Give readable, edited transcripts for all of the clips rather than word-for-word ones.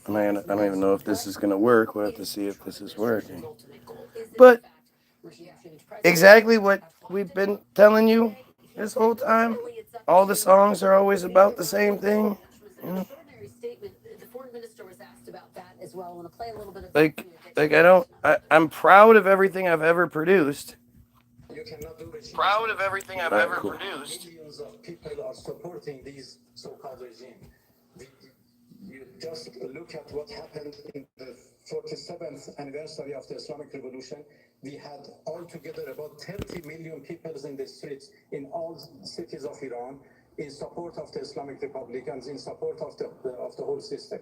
I don't even know if this is going to work. We'll have to see if this is working. But exactly what we've been telling you this whole time. All the songs are always about the same thing. You know? Like, I'm proud of everything I've ever produced. Proud of everything I've ever Cool. produced. Millions of people are supporting these so-called regime. You just look at what happened in the 47th anniversary of the Islamic Revolution. We had altogether about 30 million people in the streets in all cities of Iran in support of the Islamic Republic and in support of the whole system.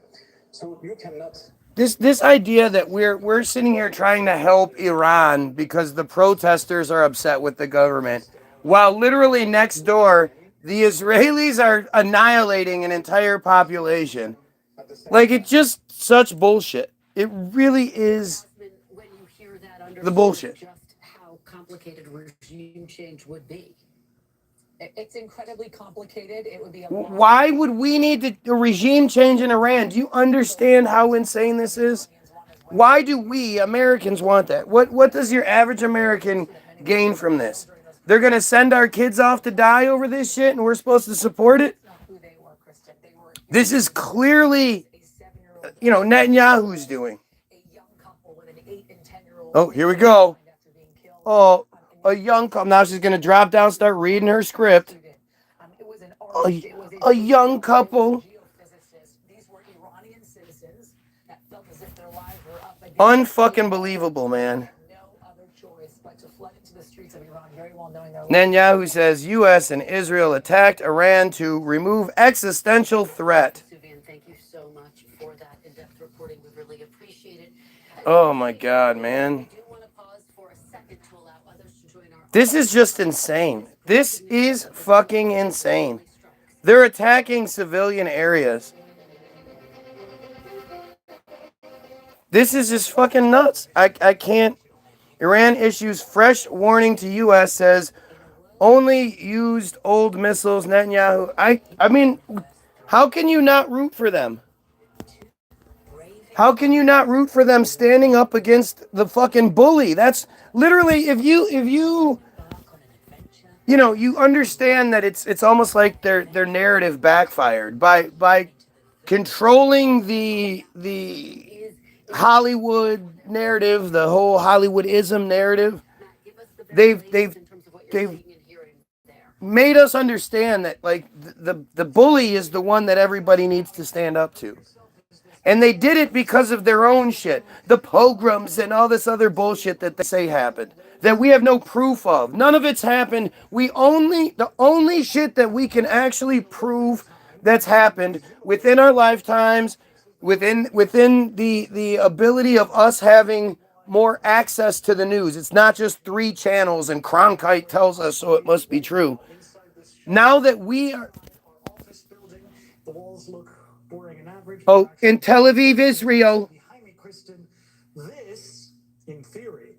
So you cannot. This idea that we're sitting here trying to help Iran because the protesters are upset with the government, while literally next door the Israelis are annihilating an entire population. Like, it's just such bullshit. It really is the bullshit. Just how complicated regime change would be. It's incredibly complicated. It would be Why would we need a regime change in Iran? Do you understand how insane this is? Why do we Americans want that? What does your average American gain from this? They're going to send our kids off to die over this shit and we're supposed to support it? This is clearly, Netanyahu's doing. Oh, here we go. Oh, a young couple. Now she's going to drop down, start reading her script. A young couple. Unfucking believable, man. Netanyahu says U.S. and Israel attacked Iran to remove existential threat. Thank you so much for that in-depth reporting. We really appreciate it. Oh my God, man. This is just insane. This is fucking insane. They're attacking civilian areas. This is just fucking nuts. I can't. Iran issues fresh warning to U.S. says only used old missiles. Netanyahu. I mean, how can you not root for them? How can you not root for them standing up against the fucking bully? That's literally, if you understand that it's almost like their narrative backfired by controlling the Hollywood narrative, the whole Hollywoodism narrative. They've made us understand that like the bully is the one that everybody needs to stand up to. And they did it because of their own shit. The pogroms and all this other bullshit that they say happened. That we have no proof of. None of it's happened. The only shit that we can actually prove that's happened within our lifetimes, within the ability of us having more access to the news. It's not just 3 channels and Cronkite tells us so it must be true. Now that we are... Oh, in Tel Aviv, Israel. This, in theory,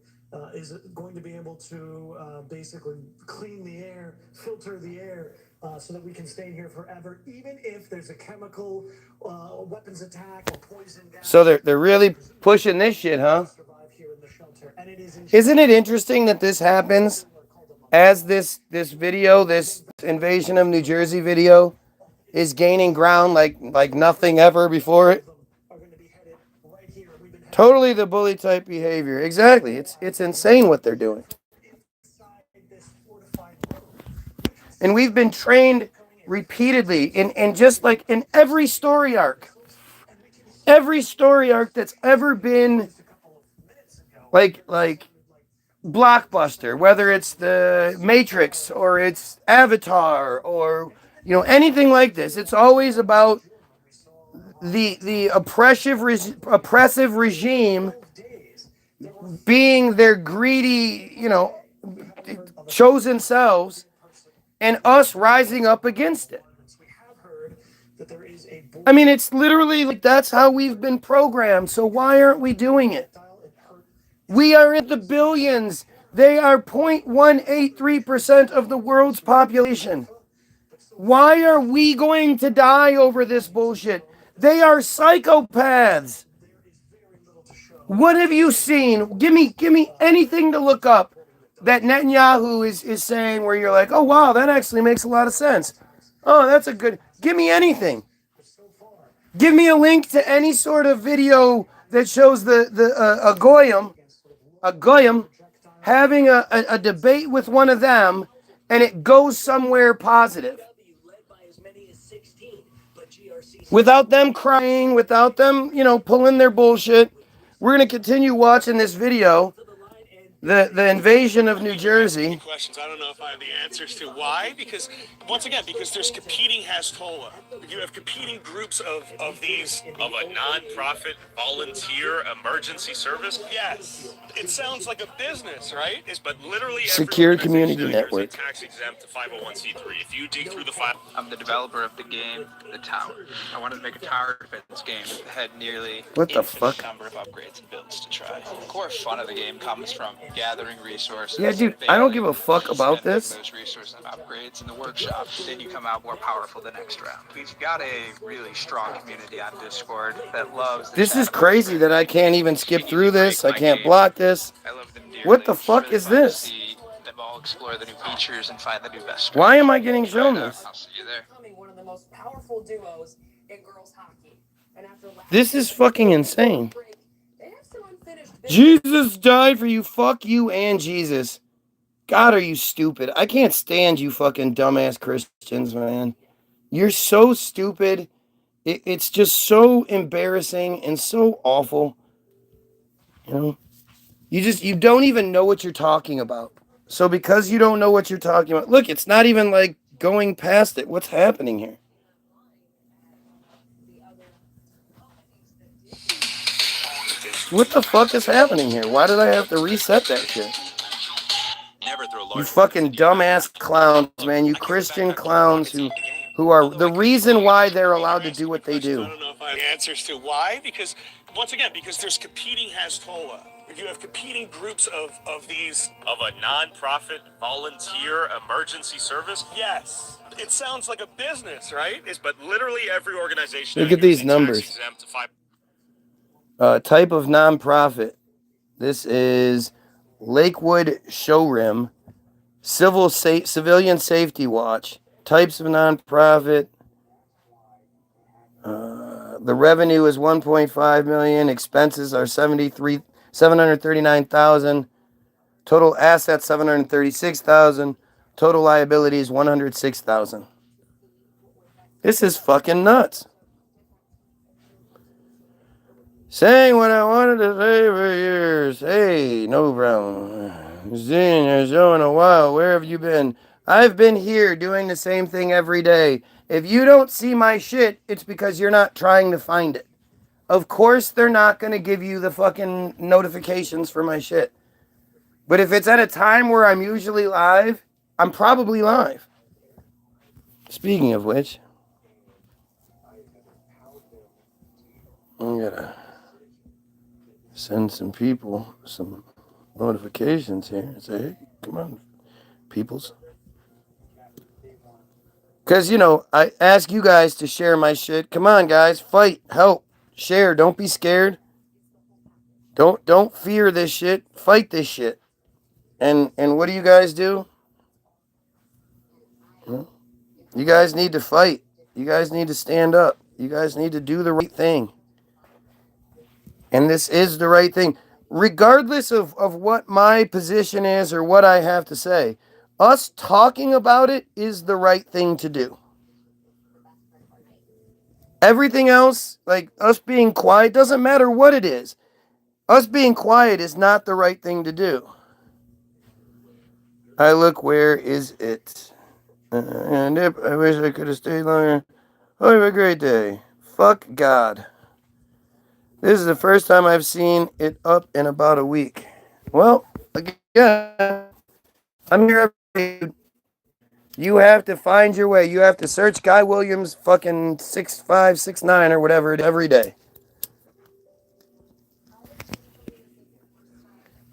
is going to be able to basically clean the air, filter the air, so that we can stay here forever, even if there's a chemical weapons attack or poison gas. So they're really pushing this shit, huh? Isn't it interesting that this happens as this video, this invasion of New Jersey video, is gaining ground like nothing ever before it? Totally the bully type behavior. Exactly. It's insane what they're doing. And we've been trained repeatedly in just like in every story arc. Every story arc that's ever been like blockbuster, whether it's the Matrix or it's Avatar or anything like this. It's always about the oppressive regime being their greedy, chosen selves, and us rising up against it. I mean, it's literally like that's how we've been programmed. So why aren't we doing it? We are in the billions. They are 0.183% of the world's population. Why are we going to die over this bullshit? They are psychopaths. What have you seen? Give me anything to look up that Netanyahu is saying where you're like, oh wow, that actually makes a lot of sense. Oh, that's a good. Give me anything. Give me a link to any sort of video that shows a goyim having a debate with one of them, and it goes somewhere positive. Without them crying, without them, pulling their bullshit. We're going to continue watching this video, the invasion of New Jersey. Questions. I don't know if I have the answers to why, because once again, because there's competing Hezbollah. You have competing groups of these of a non-profit volunteer emergency service. Yes, it sounds like a business, right? But literally Secure Community Network. Tax exempt 501c3. If you dig through the file, I'm the developer of the game, The Tower. I wanted to make a tower defense game that had nearly What the fuck? number of upgrades and builds to try. The core fun of the game comes from gathering resources. Yeah, dude, I don't give a fuck about spending this. those resources and upgrades in the workshop. Then you come out more powerful the next round. We've got a really strong community on Discord that loves the This is chat crazy that I can't even skip through this. I can't block this. I love them dearly. What the It's fuck really is fun to this? see them all explore the new features and find the new best Why am I strategy. getting shown Right on. this? I'll see you there. Becoming one of the most powerful duos in girls hockey. And after last This is fucking insane. break, they have some unfinished business. Jesus died for you. Fuck you and Jesus. God, are you stupid? I can't stand you fucking dumbass Christians, man. You're so stupid. It's just so embarrassing and so awful. You don't even know what you're talking about. So because you don't know what you're talking about, look, it's not even like going past it. What's happening here? What the fuck is happening here? Why did I have to reset that shit? You fucking dumbass clowns, man. You Christian clowns who are the reason why they're allowed to do what they do. I don't know if I have answers to why, because once again, because there's competing Hezbollah. You have competing groups of these of a non-profit volunteer emergency service. Yes, it sounds like a business, right? But literally every organization. Look at these numbers. Type of nonprofit. This is Lakewood Showroom, Civilian Safety Watch. Types of nonprofit. The revenue is 1.5 million. Expenses are 739,000. Total assets 736,000. Total liabilities 106,000. This is fucking nuts. Saying what I wanted to say for years. Hey, no problem. Seeing your show in a while. Where have you been? I've been here doing the same thing every day. If you don't see my shit, it's because you're not trying to find it. Of course, they're not going to give you the fucking notifications for my shit. But if it's at a time where I'm usually live, I'm probably live. Speaking of which, I'm gonna send some people some notifications here and say, hey, come on, peoples. Because, I ask you guys to share my shit. Come on, guys, fight, help, share. Don't be scared. Don't fear this shit. Fight this shit. And what do you guys do? You guys need to fight. You guys need to stand up. You guys need to do the right thing. And this is the right thing. Regardless of what my position is or what I have to say, us talking about it is the right thing to do. Everything else, like us being quiet, doesn't matter what it is. Us being quiet is not the right thing to do. Where is it? And I wish I could have stayed longer. Oh, have a great day. Fuck God. This is the first time I've seen it up in about a week. Well, again, I'm here every day. You have to find your way. You have to search Guy Williams fucking 6569 or whatever every day.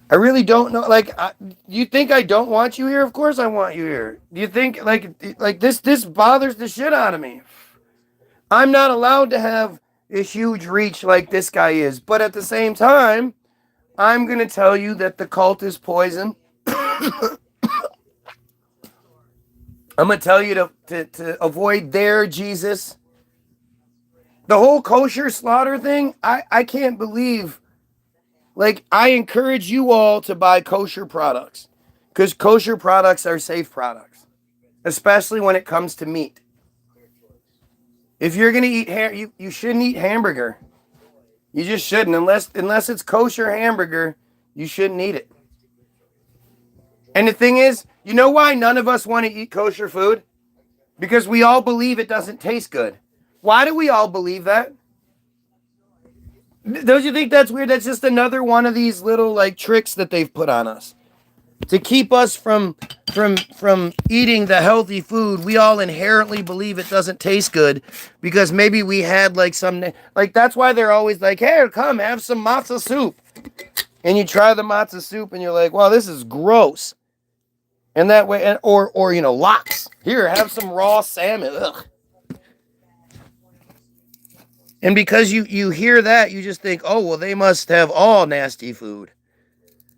I really don't know. You think I don't want you here? Of course I want you here. Do you think this bothers the shit out of me? I'm not allowed to have a huge reach like this guy is. But at the same time, I'm going to tell you that the cult is poison. I'm going to tell you to avoid their Jesus. The whole kosher slaughter thing, I can't believe. Like, I encourage you all to buy kosher products because kosher products are safe products, especially when it comes to meat. If you're going to eat you shouldn't eat hamburger. You just shouldn't. Unless it's kosher hamburger, you shouldn't eat it. And the thing is, you know why none of us want to eat kosher food? Because we all believe it doesn't taste good. Why do we all believe that? Don't you think that's weird? That's just another one of these little like tricks that they've put on us to keep us from eating the healthy food. We all inherently believe it doesn't taste good because maybe we had like that's why they're always like, "Hey, come have some matzah soup." And you try the matzah soup and you're like, "Wow, this is gross." And that way, or lox. Here, have some raw salmon. Ugh. And because you hear that, you just think, "Oh, well, they must have all nasty food."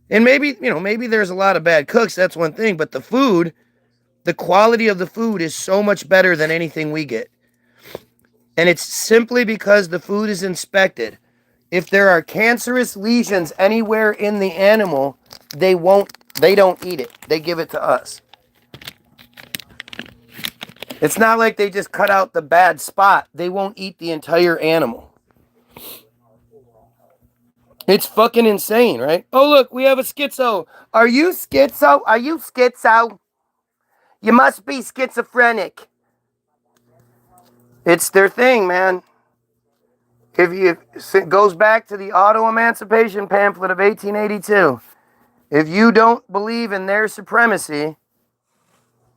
And maybe there's a lot of bad cooks, that's one thing, but the quality of the food is so much better than anything we get. And it's simply because the food is inspected. If there are cancerous lesions anywhere in the animal, they don't eat it. They give it to us. It's not like they just cut out the bad spot. They won't eat the entire animal. It's fucking insane, right? Oh, look, we have a schizo. Are you schizo? Are you schizo? You must be schizophrenic. It's their thing, man. It goes back to the Auto Emancipation pamphlet of 1882. If you don't believe in their supremacy,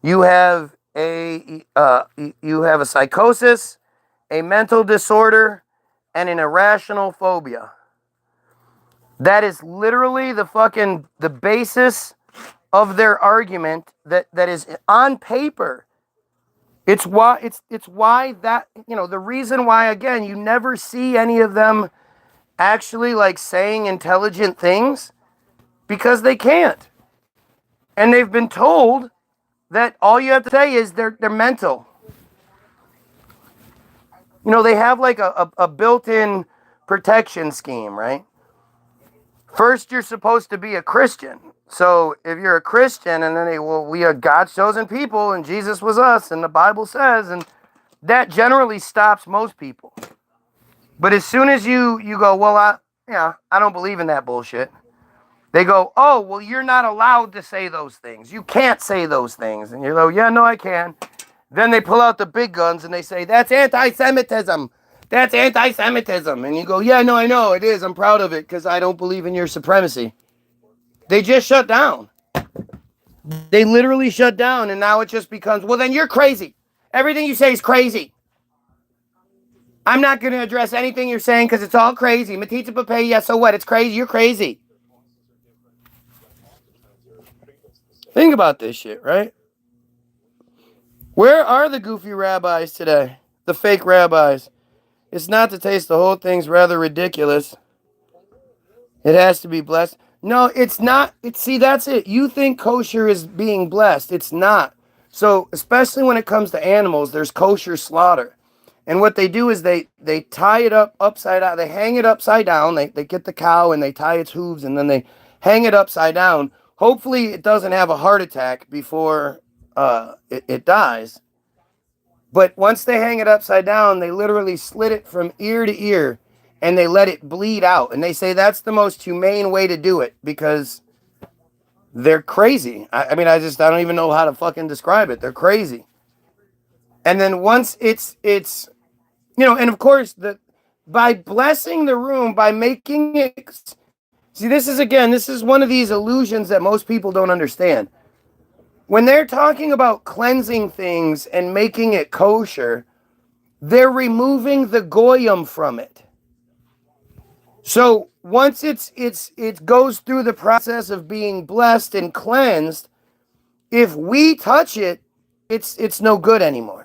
you have a psychosis, a mental disorder, and an irrational phobia. That is literally the basis of their argument that is on paper. It's why that, the reason why, again, you never see any of them actually like saying intelligent things because they can't. And they've been told that all you have to say is they're mental. They have like a built-in protection scheme, right? First, you're supposed to be a Christian. So if you're a Christian and then we are God's chosen people and Jesus was us and the Bible says, and that generally stops most people. But as soon as you go, well, I don't believe in that bullshit. They go, oh, well, you're not allowed to say those things. You can't say those things. And you're like, yeah, no, I can. Then they pull out the big guns and they say, that's anti-Semitism. That's anti-Semitism. And you go, yeah, no, I know, it is. I'm proud of it because I don't believe in your supremacy. They just shut down. They literally shut down, and now it just becomes, well, then you're crazy. Everything you say is crazy. I'm not going to address anything you're saying because it's all crazy. Matita Pape, yeah, so what? It's crazy. You're crazy. Think about this shit, right? Where are the goofy rabbis today? The fake rabbis. It's not to taste. The whole thing's rather ridiculous. It has to be blessed. No, it's not. See, that's it. You think kosher is being blessed. It's not. So, especially when it comes to animals, there's kosher slaughter. And what they do is they tie it up upside down. They hang it upside down. They get the cow and they tie its hooves and then they hang it upside down. Hopefully it doesn't have a heart attack before it dies. But once they hang it upside down, they literally slit it from ear to ear and they let it bleed out. And they say that's the most humane way to do it because they're crazy. I don't even know how to fucking describe it. They're crazy. And then once it's and of course, by blessing the room, by making it, see, this is one of these illusions that most people don't understand. When they're talking about cleansing things and making it kosher, they're removing the goyim from it. So once it goes through the process of being blessed and cleansed, if we touch it, it's no good anymore.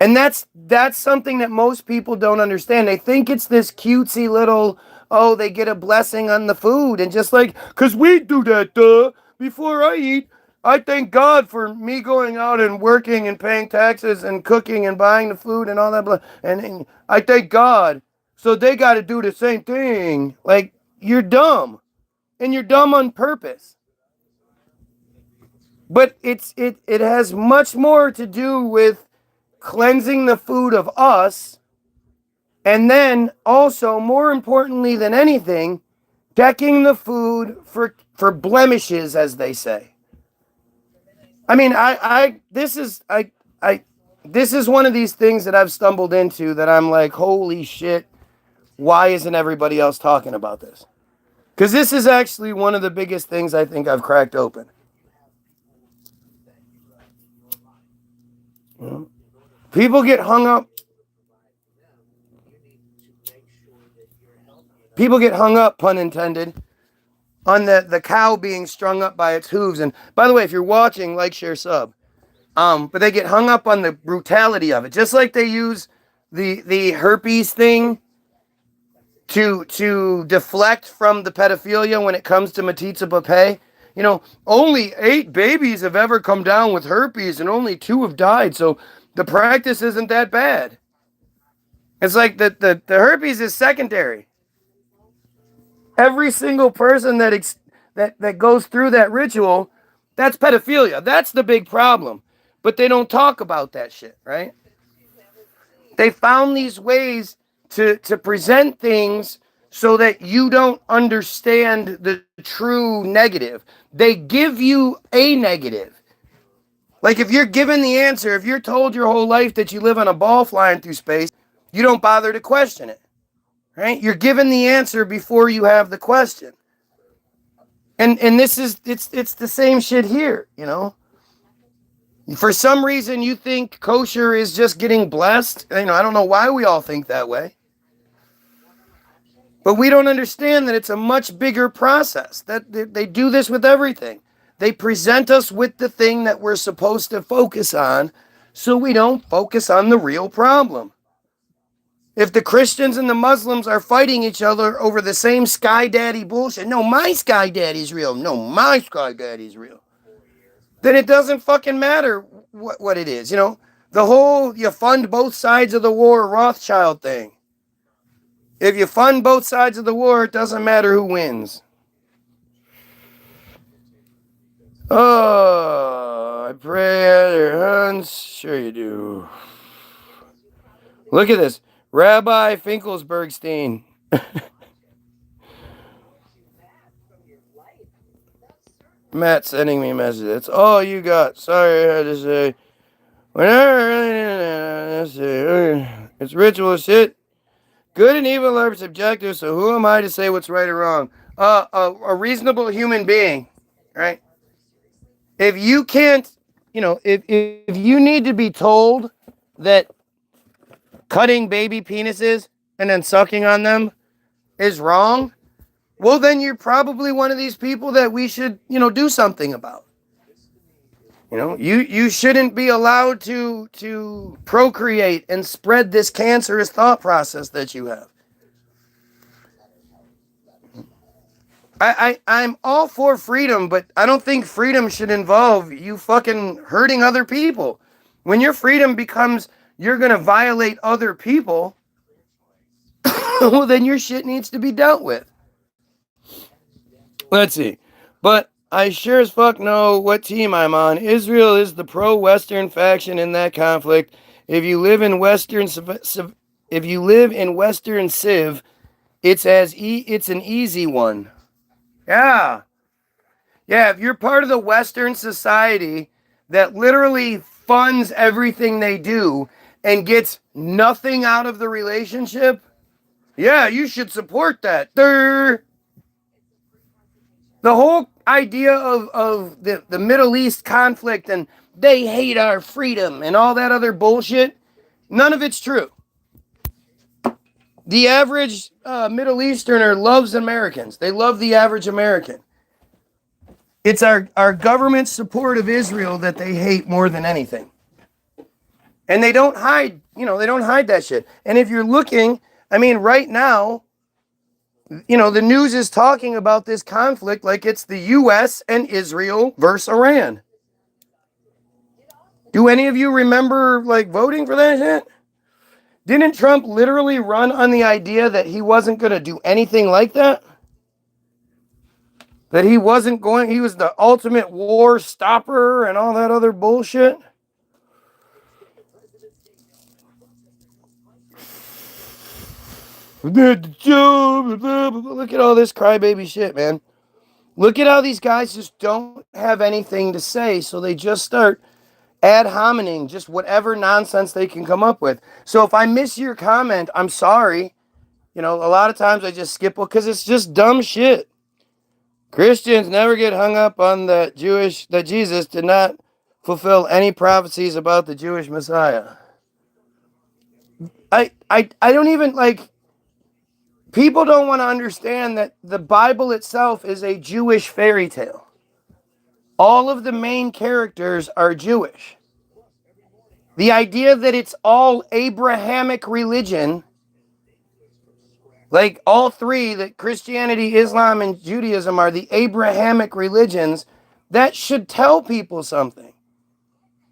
And that's something that most people don't understand. They think it's this cutesy little, oh, they get a blessing on the food. And just like, because we do that, before I eat, I thank God for me going out and working and paying taxes and cooking and buying the food and all that. And I thank God. So they got to do the same thing. Like, you're dumb. And you're dumb on purpose. But it has much more to do with cleansing the food of us, and then also, more importantly than anything, decking the food for blemishes, as they say. I mean, this is one of these things that I've stumbled into that I'm like, holy shit, why isn't everybody else talking about this? Because this is actually one of the biggest things I think I've cracked open. People get hung up. People get hung up, pun intended, on the cow being strung up by its hooves. And by the way, if you're watching, like, share, sub. But they get hung up on the brutality of it, just like they use the herpes thing to deflect from the pedophilia when it comes to Matitza Pape. You know, only 8 babies have ever come down with herpes, and only 2 have died. So the practice isn't that bad. It's like the herpes is secondary. Every single person that goes through that ritual, that's pedophilia. That's the big problem. But they don't talk about that shit, right? They found these ways to present things so that you don't understand the true negative. They give you a negative. Like, if you're given the answer, if you're told your whole life that you live on a ball flying through space, you don't bother to question it, right? You're given the answer before you have the question. And this is, it's the same shit here, you know? For some reason, you think kosher is just getting blessed. You know, I don't know why we all think that way. But we don't understand that it's a much bigger process. That they do this with everything. They present us with the thing that we're supposed to focus on, so we don't focus on the real problem. If the Christians and the Muslims are fighting each other over the same Sky Daddy bullshit, no, my Sky Daddy's real. No, my Sky Daddy's real. Then it doesn't fucking matter what it is. You know, the whole you fund both sides of the war Rothschild thing. If you fund both sides of the war, it doesn't matter who wins. Oh, I pray other hunts. Sure you do. Look at this. Rabbi Finkelbergstein. Matt sending me a message. That's all you got. Sorry, I had to say. It's ritual shit. Good and evil are subjective, so who am I to say what's right or wrong? A reasonable human being, right? If you can't, you know, if you need to be told that cutting baby penises and then sucking on them is wrong, well, then you're probably one of these people that we should, you know, do something about. You know, you shouldn't be allowed to procreate and spread this cancerous thought process that you have. I'm all for freedom, but I don't think freedom should involve you fucking hurting other people. When your freedom becomes you're going to violate other people, well, then your shit needs to be dealt with. Let's see. But I sure as fuck know what team I'm on. Israel is the pro-Western faction in that conflict. If you live in Western Civ, it's it's an easy one. Yeah. Yeah, if you're part of the Western society that literally funds everything they do and gets nothing out of the relationship, yeah, you should support that. The whole idea of the Middle East conflict and they hate our freedom and all that other bullshit, none of it's true. The average Middle Easterner loves Americans. They love the average American. It's our government support of Israel that they hate more than anything. And they don't hide, they don't hide that shit. And if you're looking, I mean, right now, the news is talking about this conflict like it's the U.S. and Israel versus Iran. Do any of you remember, voting for that shit? Didn't Trump literally run on the idea that he wasn't going to do anything like that? That he was the ultimate war stopper and all that other bullshit? Look at all this crybaby shit, man. Look at how these guys just don't have anything to say, so they just start ad hominem, just whatever nonsense they can come up with. So if I miss your comment, I'm sorry. A lot of times I just skip because it's just dumb shit. Christians never get hung up on that Jesus did not fulfill any prophecies about the Jewish Messiah. I don't even people don't want to understand that the Bible itself is a Jewish fairy tale. All of the main characters are Jewish. The idea that it's all Abrahamic religion, like all three, that Christianity, Islam, and Judaism are the Abrahamic religions, that should tell people something.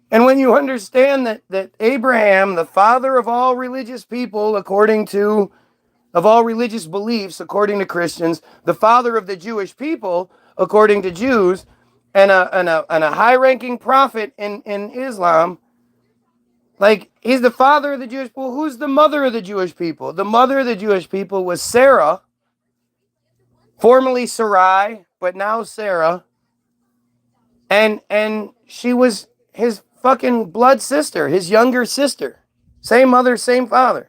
And when you understand that Abraham, the father of all religious people, of all religious beliefs, according to Christians, the father of the Jewish people, according to Jews, and a high-ranking prophet in Islam, he's the father of the Jewish people. Who's the mother of the Jewish people? The mother of the Jewish people was Sarah, formerly Sarai, but now Sarah. And she was his fucking blood sister, his younger sister. Same mother, same father.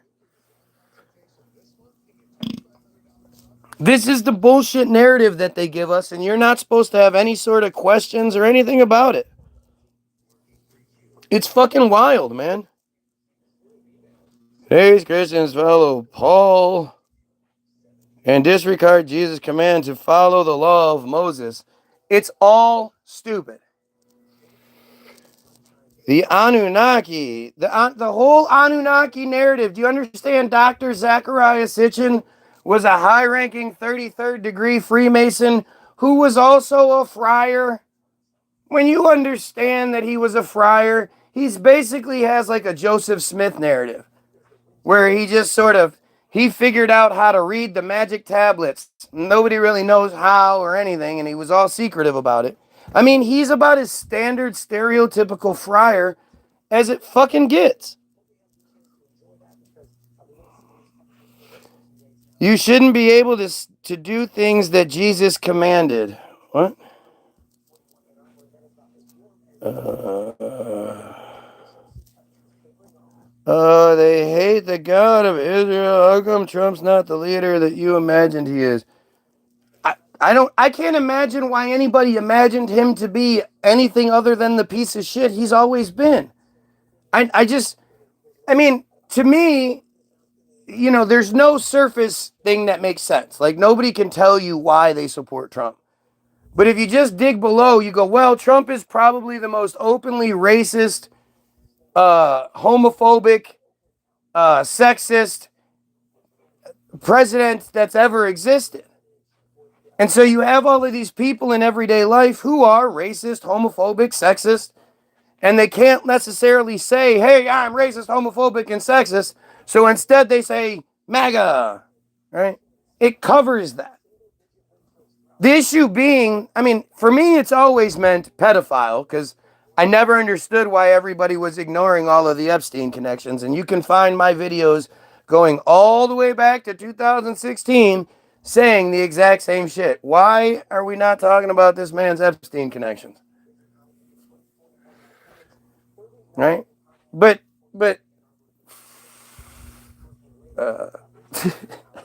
This is the bullshit narrative that they give us, and you're not supposed to have any sort of questions or anything about it. It's fucking wild, man. Today's Christians follow Paul and disregard Jesus' command to follow the law of Moses. It's all stupid. The Anunnaki, the whole Anunnaki narrative. Do you understand? Dr. Zechariah Sitchin was a high-ranking 33rd degree Freemason who was also a friar. When you understand that he was a friar, he's basically has like a Joseph Smith narrative, where he just he figured out how to read the magic tablets. Nobody really knows how or anything, and he was all secretive about it. I mean, he's about as standard, stereotypical friar as it fucking gets. You shouldn't be able to do things that Jesus commanded. What? They hate the God of Israel. How come Trump's not the leader that you imagined he is? I can't imagine why anybody imagined him to be anything other than the piece of shit he's always been. I mean, to me, there's no surface thing that makes sense. Nobody can tell you why they support Trump. But if you just dig below, you go, well, Trump is probably the most openly racist, homophobic, sexist president that's ever existed. And so you have all of these people in everyday life who are racist, homophobic, sexist, and they can't necessarily say, hey, I'm racist, homophobic, and sexist. So instead they say MAGA, right? It covers that. The issue being, I mean, for me, it's always meant pedophile, because I never understood why everybody was ignoring all of the Epstein connections. And you can find my videos going all the way back to 2016 saying the exact same shit. Why are we not talking about this man's Epstein connections? Right? But I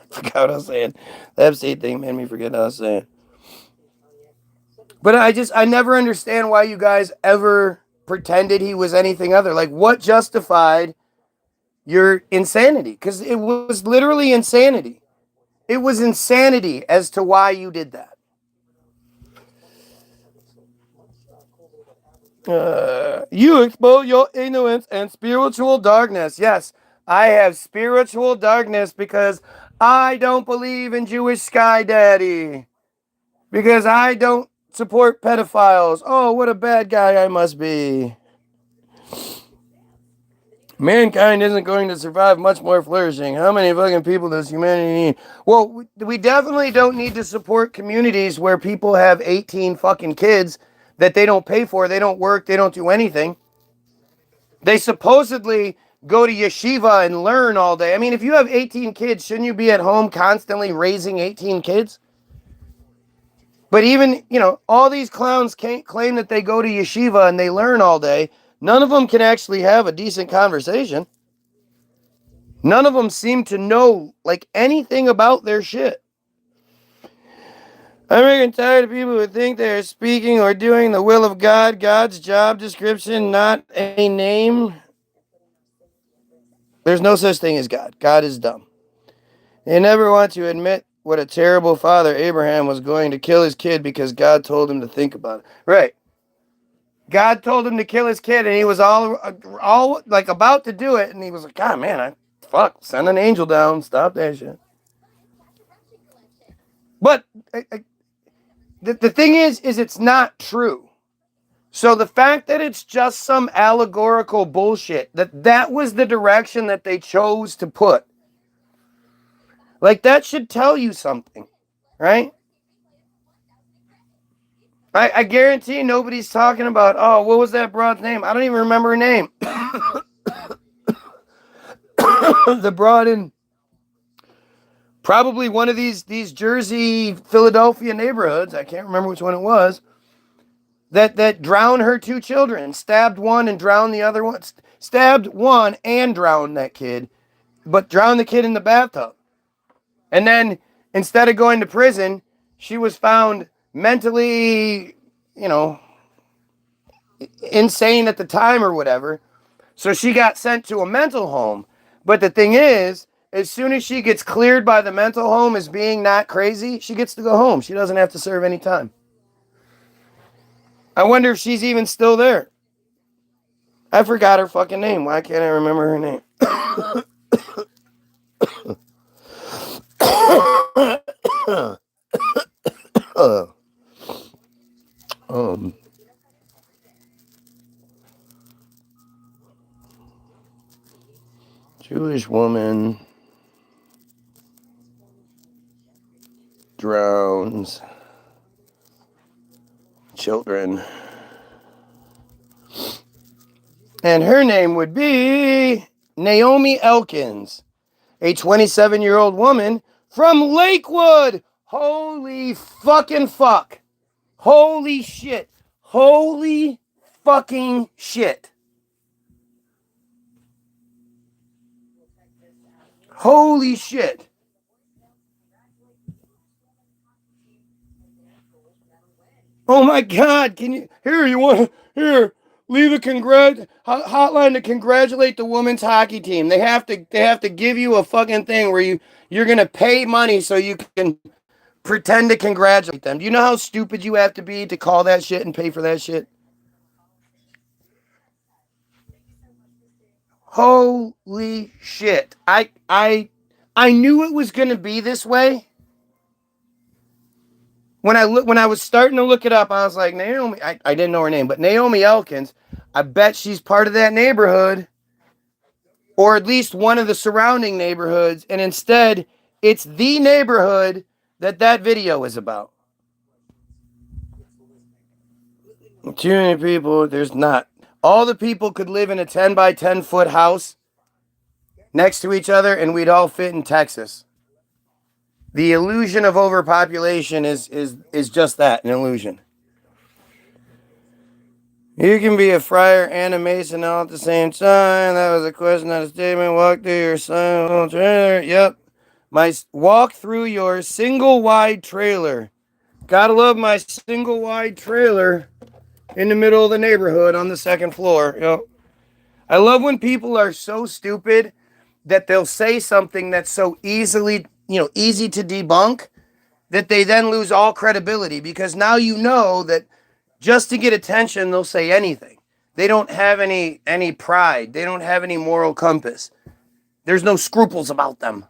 forgot what I was saying. The Epstein thing made me forget what I was saying. But I never understand why you guys ever pretended he was anything other. What justified your insanity? Because it was literally insanity. It was insanity as to why you did that. You expose your ignorance and spiritual darkness. Yes, I have spiritual darkness because I don't believe in Jewish Sky Daddy. Because I don't support pedophiles. Oh, what a bad guy I must be. Mankind isn't going to survive much more flourishing. How many fucking people does humanity need? Well, we definitely don't need to support communities where people have 18 fucking kids that they don't pay for, they don't work, they don't do anything. They supposedly go to yeshiva and learn all day. I mean, if you have 18 kids, shouldn't you be at home constantly raising 18 kids? But even, all these clowns can't claim that they go to yeshiva and they learn all day. None of them can actually have a decent conversation. None of them seem to know, like, anything about their shit. I'm getting tired of people who think they are speaking or doing the will of God, God's job description, not a name. There's no such thing as God. God is dumb. They never want to admit what a terrible father Abraham was going to kill his kid because God told him to think about it. Right. God told him to kill his kid, and he was all like about to do it, and he was like, God, man, send an angel down, stop that shit. But the thing is it's not true. So the fact that it's just some allegorical bullshit, that was the direction that they chose to put, like, that should tell you something, right? I guarantee nobody's talking about, oh, what was that broad's name? I don't even remember her name. The broad in probably one of these Jersey, Philadelphia neighborhoods, I can't remember which one it was, that drowned her two children, stabbed one and drowned the other one, stabbed one and drowned that kid, but drowned the kid in the bathtub. And then instead of going to prison, she was found mentally, insane at the time or whatever. So she got sent to a mental home. But the thing is, as soon as she gets cleared by the mental home as being not crazy, she gets to go home. She doesn't have to serve any time. I wonder if she's even still there. I forgot her fucking name. Why can't I remember her name? Jewish woman drowns children. And her name would be Naomi Elkins, a 27-year-old woman from Lakewood. Holy fucking fuck. Holy shit. Holy fucking shit. Holy shit. Oh my God, can you, leave a hotline to congratulate the women's hockey team. They have to give you a fucking thing where you're going to pay money so you can pretend to congratulate them. Do you know how stupid you have to be to call that shit and pay for that shit? Holy shit. I knew it was going to be this way. When I was starting to look it up, I was like, Naomi, I didn't know her name, but Naomi Elkins, I bet she's part of that neighborhood, or at least one of the surrounding neighborhoods, and instead, it's the neighborhood that video is about. Too many people, there's not. All the people could live in a 10 by 10 foot house next to each other, and we'd all fit in Texas. The illusion of overpopulation is just that, an illusion. You can be a friar and a mason all at the same time. That was a question, not a statement. Walk through your single trailer. Yep. Walk through your single wide trailer. Gotta love my single wide trailer in the middle of the neighborhood on the second floor. Yep. I love when people are so stupid that they'll say something that's so easy to debunk, that they then lose all credibility, because now you know that Just to get attention, they'll say anything. They don't have any pride. They don't have any moral compass. There's no scruples about them.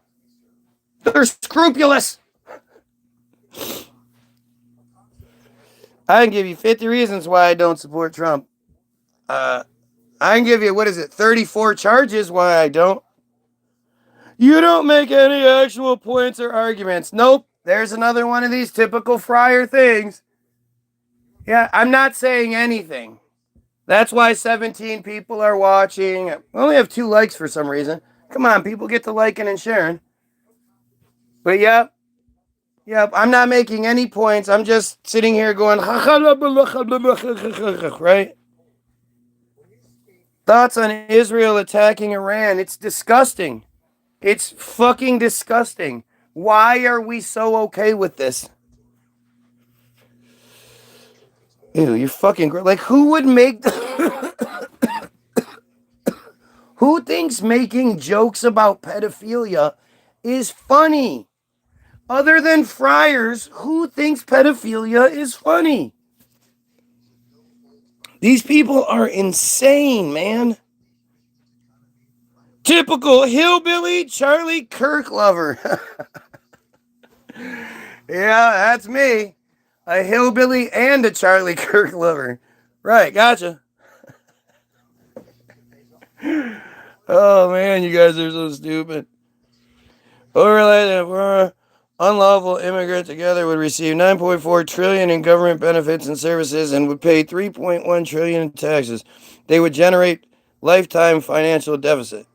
They're scrupulous. I can give you 50 reasons why I don't support Trump. I can give you, 34 charges why I don't. You don't make any actual points or arguments. Nope. There's another one of these typical friar things. Yeah, I'm not saying anything. That's why 17 people are watching. I only have 2 likes for some reason. Come on, people, get to liking and sharing. But yep, I'm not making any points. I'm just sitting here going, right? Thoughts on Israel attacking Iran? It's disgusting. It's fucking disgusting. Why are we so okay with this? Ew, you're fucking like, who would make who thinks making jokes about pedophilia is funny? Other than friars, who thinks pedophilia is funny? These people are insane, man. Typical hillbilly Charlie Kirk lover. Yeah, that's me. A hillbilly and a Charlie Kirk lover. Right, gotcha. Oh man, you guys are so stupid. Overlaid unlawful immigrant together would receive 9.4 trillion in government benefits and services and would pay 3.1 trillion in taxes. They would generate lifetime financial deficit.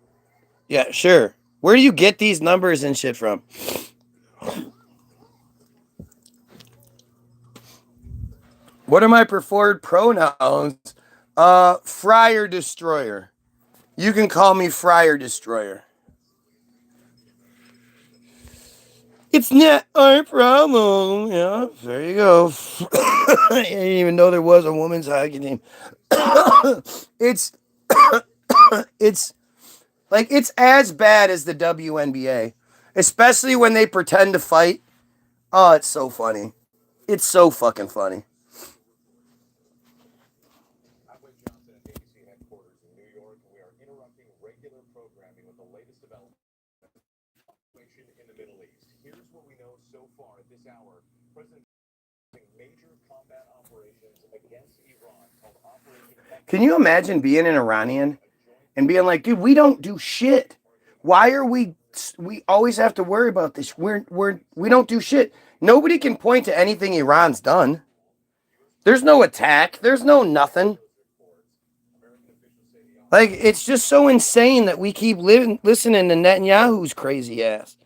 Yeah, sure. Where do you get these numbers and shit from? What are my preferred pronouns? Friar Destroyer. You can call me Friar Destroyer. It's not our problem. Yeah, there you go. I didn't even know there was a women's hockey team. it's it's as bad as the WNBA, especially when they pretend to fight. Oh, it's so funny. It's so fucking funny. Can you imagine being an Iranian and being like, dude, we don't do shit. Why are we always have to worry about this? We don't do shit. Nobody can point to anything Iran's done. There's no attack. There's no nothing. Like, it's just so insane that we keep listening to Netanyahu's crazy ass.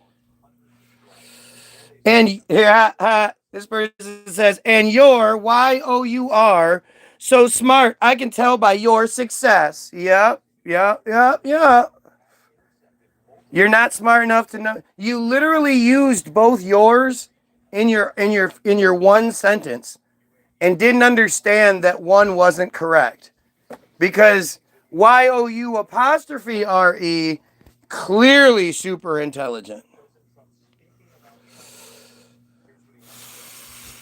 And this person says, and you're so smart. I can tell by your success. Yep. You're not smart enough to know. You literally used both yours in your one sentence and didn't understand that one wasn't correct. Because YOU''RE, clearly super intelligent.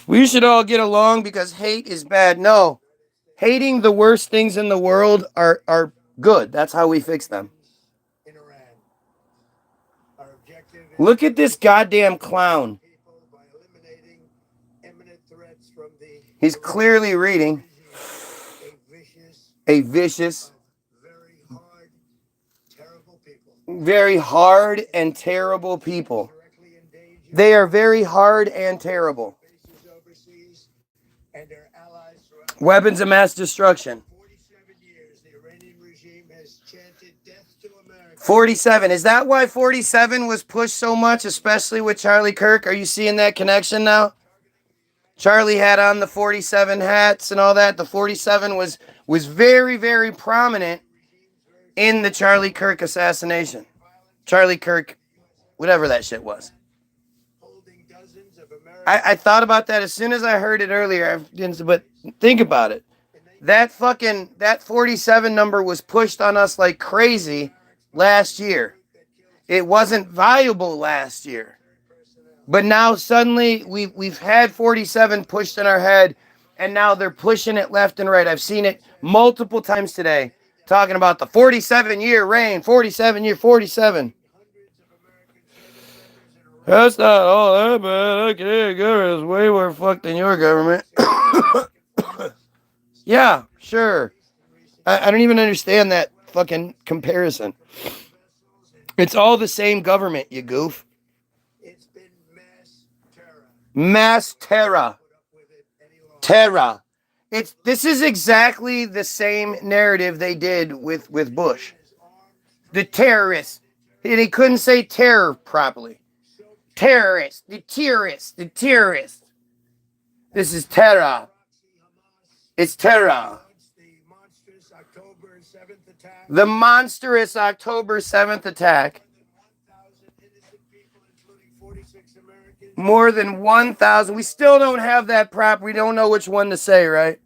We should all get along because hate is bad. No. Hating the worst things in the world are good. That's how we fix them. Look at this goddamn clown. He's clearly reading. A vicious, very hard and terrible people. They are very hard and terrible. Weapons of mass destruction. 47. Is that why 47 was pushed so much, especially with Charlie Kirk? Are you seeing that connection now? Charlie had on the 47 hats and all that. The 47 was very, very prominent in the Charlie Kirk assassination. Charlie Kirk, whatever that shit was. I thought about that as soon as I heard it earlier. But think about it. That 47 number was pushed on us like crazy last year. It wasn't viable last year. But now suddenly we've had 47 pushed in our head, and now they're pushing it left and right. I've seen it multiple times today, talking about the 47-year reign, 47. That's not all that bad. Okay, government is way more fucked than your government. Yeah, sure. I don't even understand that fucking comparison. It's all the same government, you goof. It's been mass terror. Mass terror. Put up with it any longer. Terror. This is exactly the same narrative they did with Bush. The terrorists. And he couldn't say terror properly. Terrorists. The terrorists. The terrorists. This is terror. It's terror. The monstrous October 7th attack. The monstrous October 7th attack. 1,000 innocent people, including 46 Americans. More than 1,000. We still don't have that prop. We don't know which one to say, right?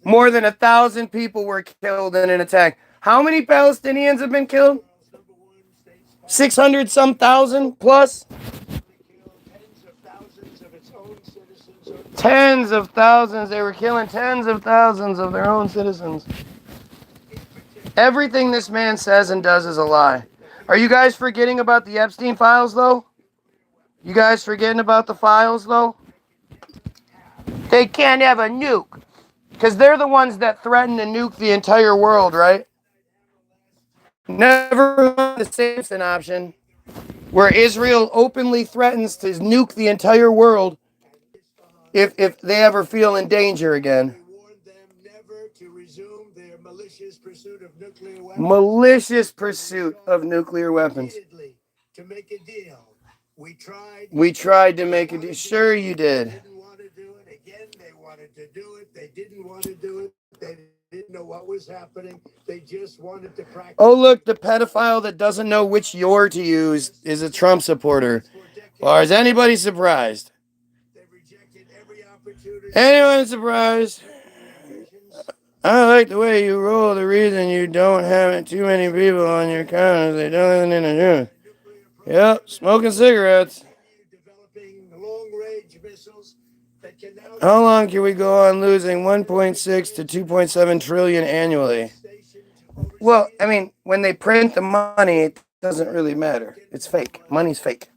More than 1,000 people were killed in an attack. How many Palestinians have been killed? 600 some thousand plus? Tens of thousands. They were killing tens of thousands of their own citizens. Everything this man says and does is a lie. Are you guys forgetting about the Epstein files, though? You guys forgetting about the files, though? They can't have a nuke. Because they're the ones that threaten to nuke the entire world, right? Never mind the Samson option, where Israel openly threatens to nuke the entire world if they ever feel in danger again. We warned them never to resume their malicious pursuit of nuclear weapons. Malicious pursuit of nuclear weapons. To make a deal. We tried to make a deal. Sure you did. Didn't want to do it. Again, they wanted to do it. They didn't want to do it. They didn't know what was happening. They just wanted to practice. Oh, look, the pedophile that doesn't know which yor to use is a Trump supporter. Or is anybody surprised? Anyone surprised? I like the way you roll. The reason you don't have too many people on your counters, they don't listen to the truth. Yep, smoking cigarettes. How long can we go on losing 1.6 to 2.7 trillion annually? Well, I mean, when they print the money, it doesn't really matter. It's fake. Money's fake.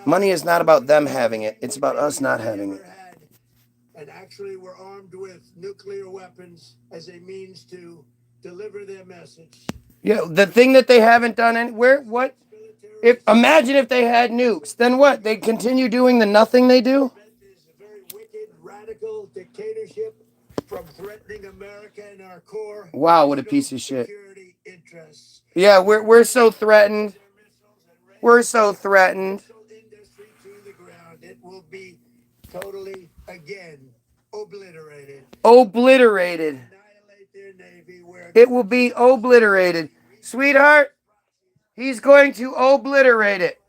Money is not about them having it. It's about us not having it. And actually were armed with nuclear weapons as a means to deliver their message. Yeah, the thing that they haven't done what? Imagine if they had nukes, then what? They continue doing the nothing they do? Is a very wicked, radical dictatorship from threatening America and our core. Wow, what a piece of shit. Security interests. Yeah, we're so threatened. We're so threatened. Industry to the ground. It will be totally, again, obliterated. Obliterated. Annihilate their navy. It will be obliterated. Sweetheart, he's going to obliterate it.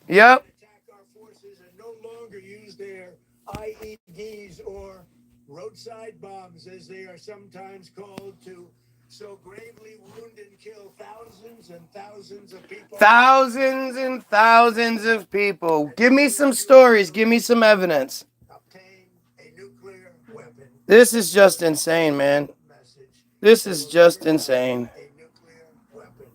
Yep. Attack our forces and no longer use their IEDs or roadside bombs, as they are sometimes called, to so gravely wound and kill thousands and thousands of people. Thousands and thousands of people. Give me some stories. Give me some evidence. Obtain a nuclear weapon. This is just insane, man. This is just insane. A nuclear weapon.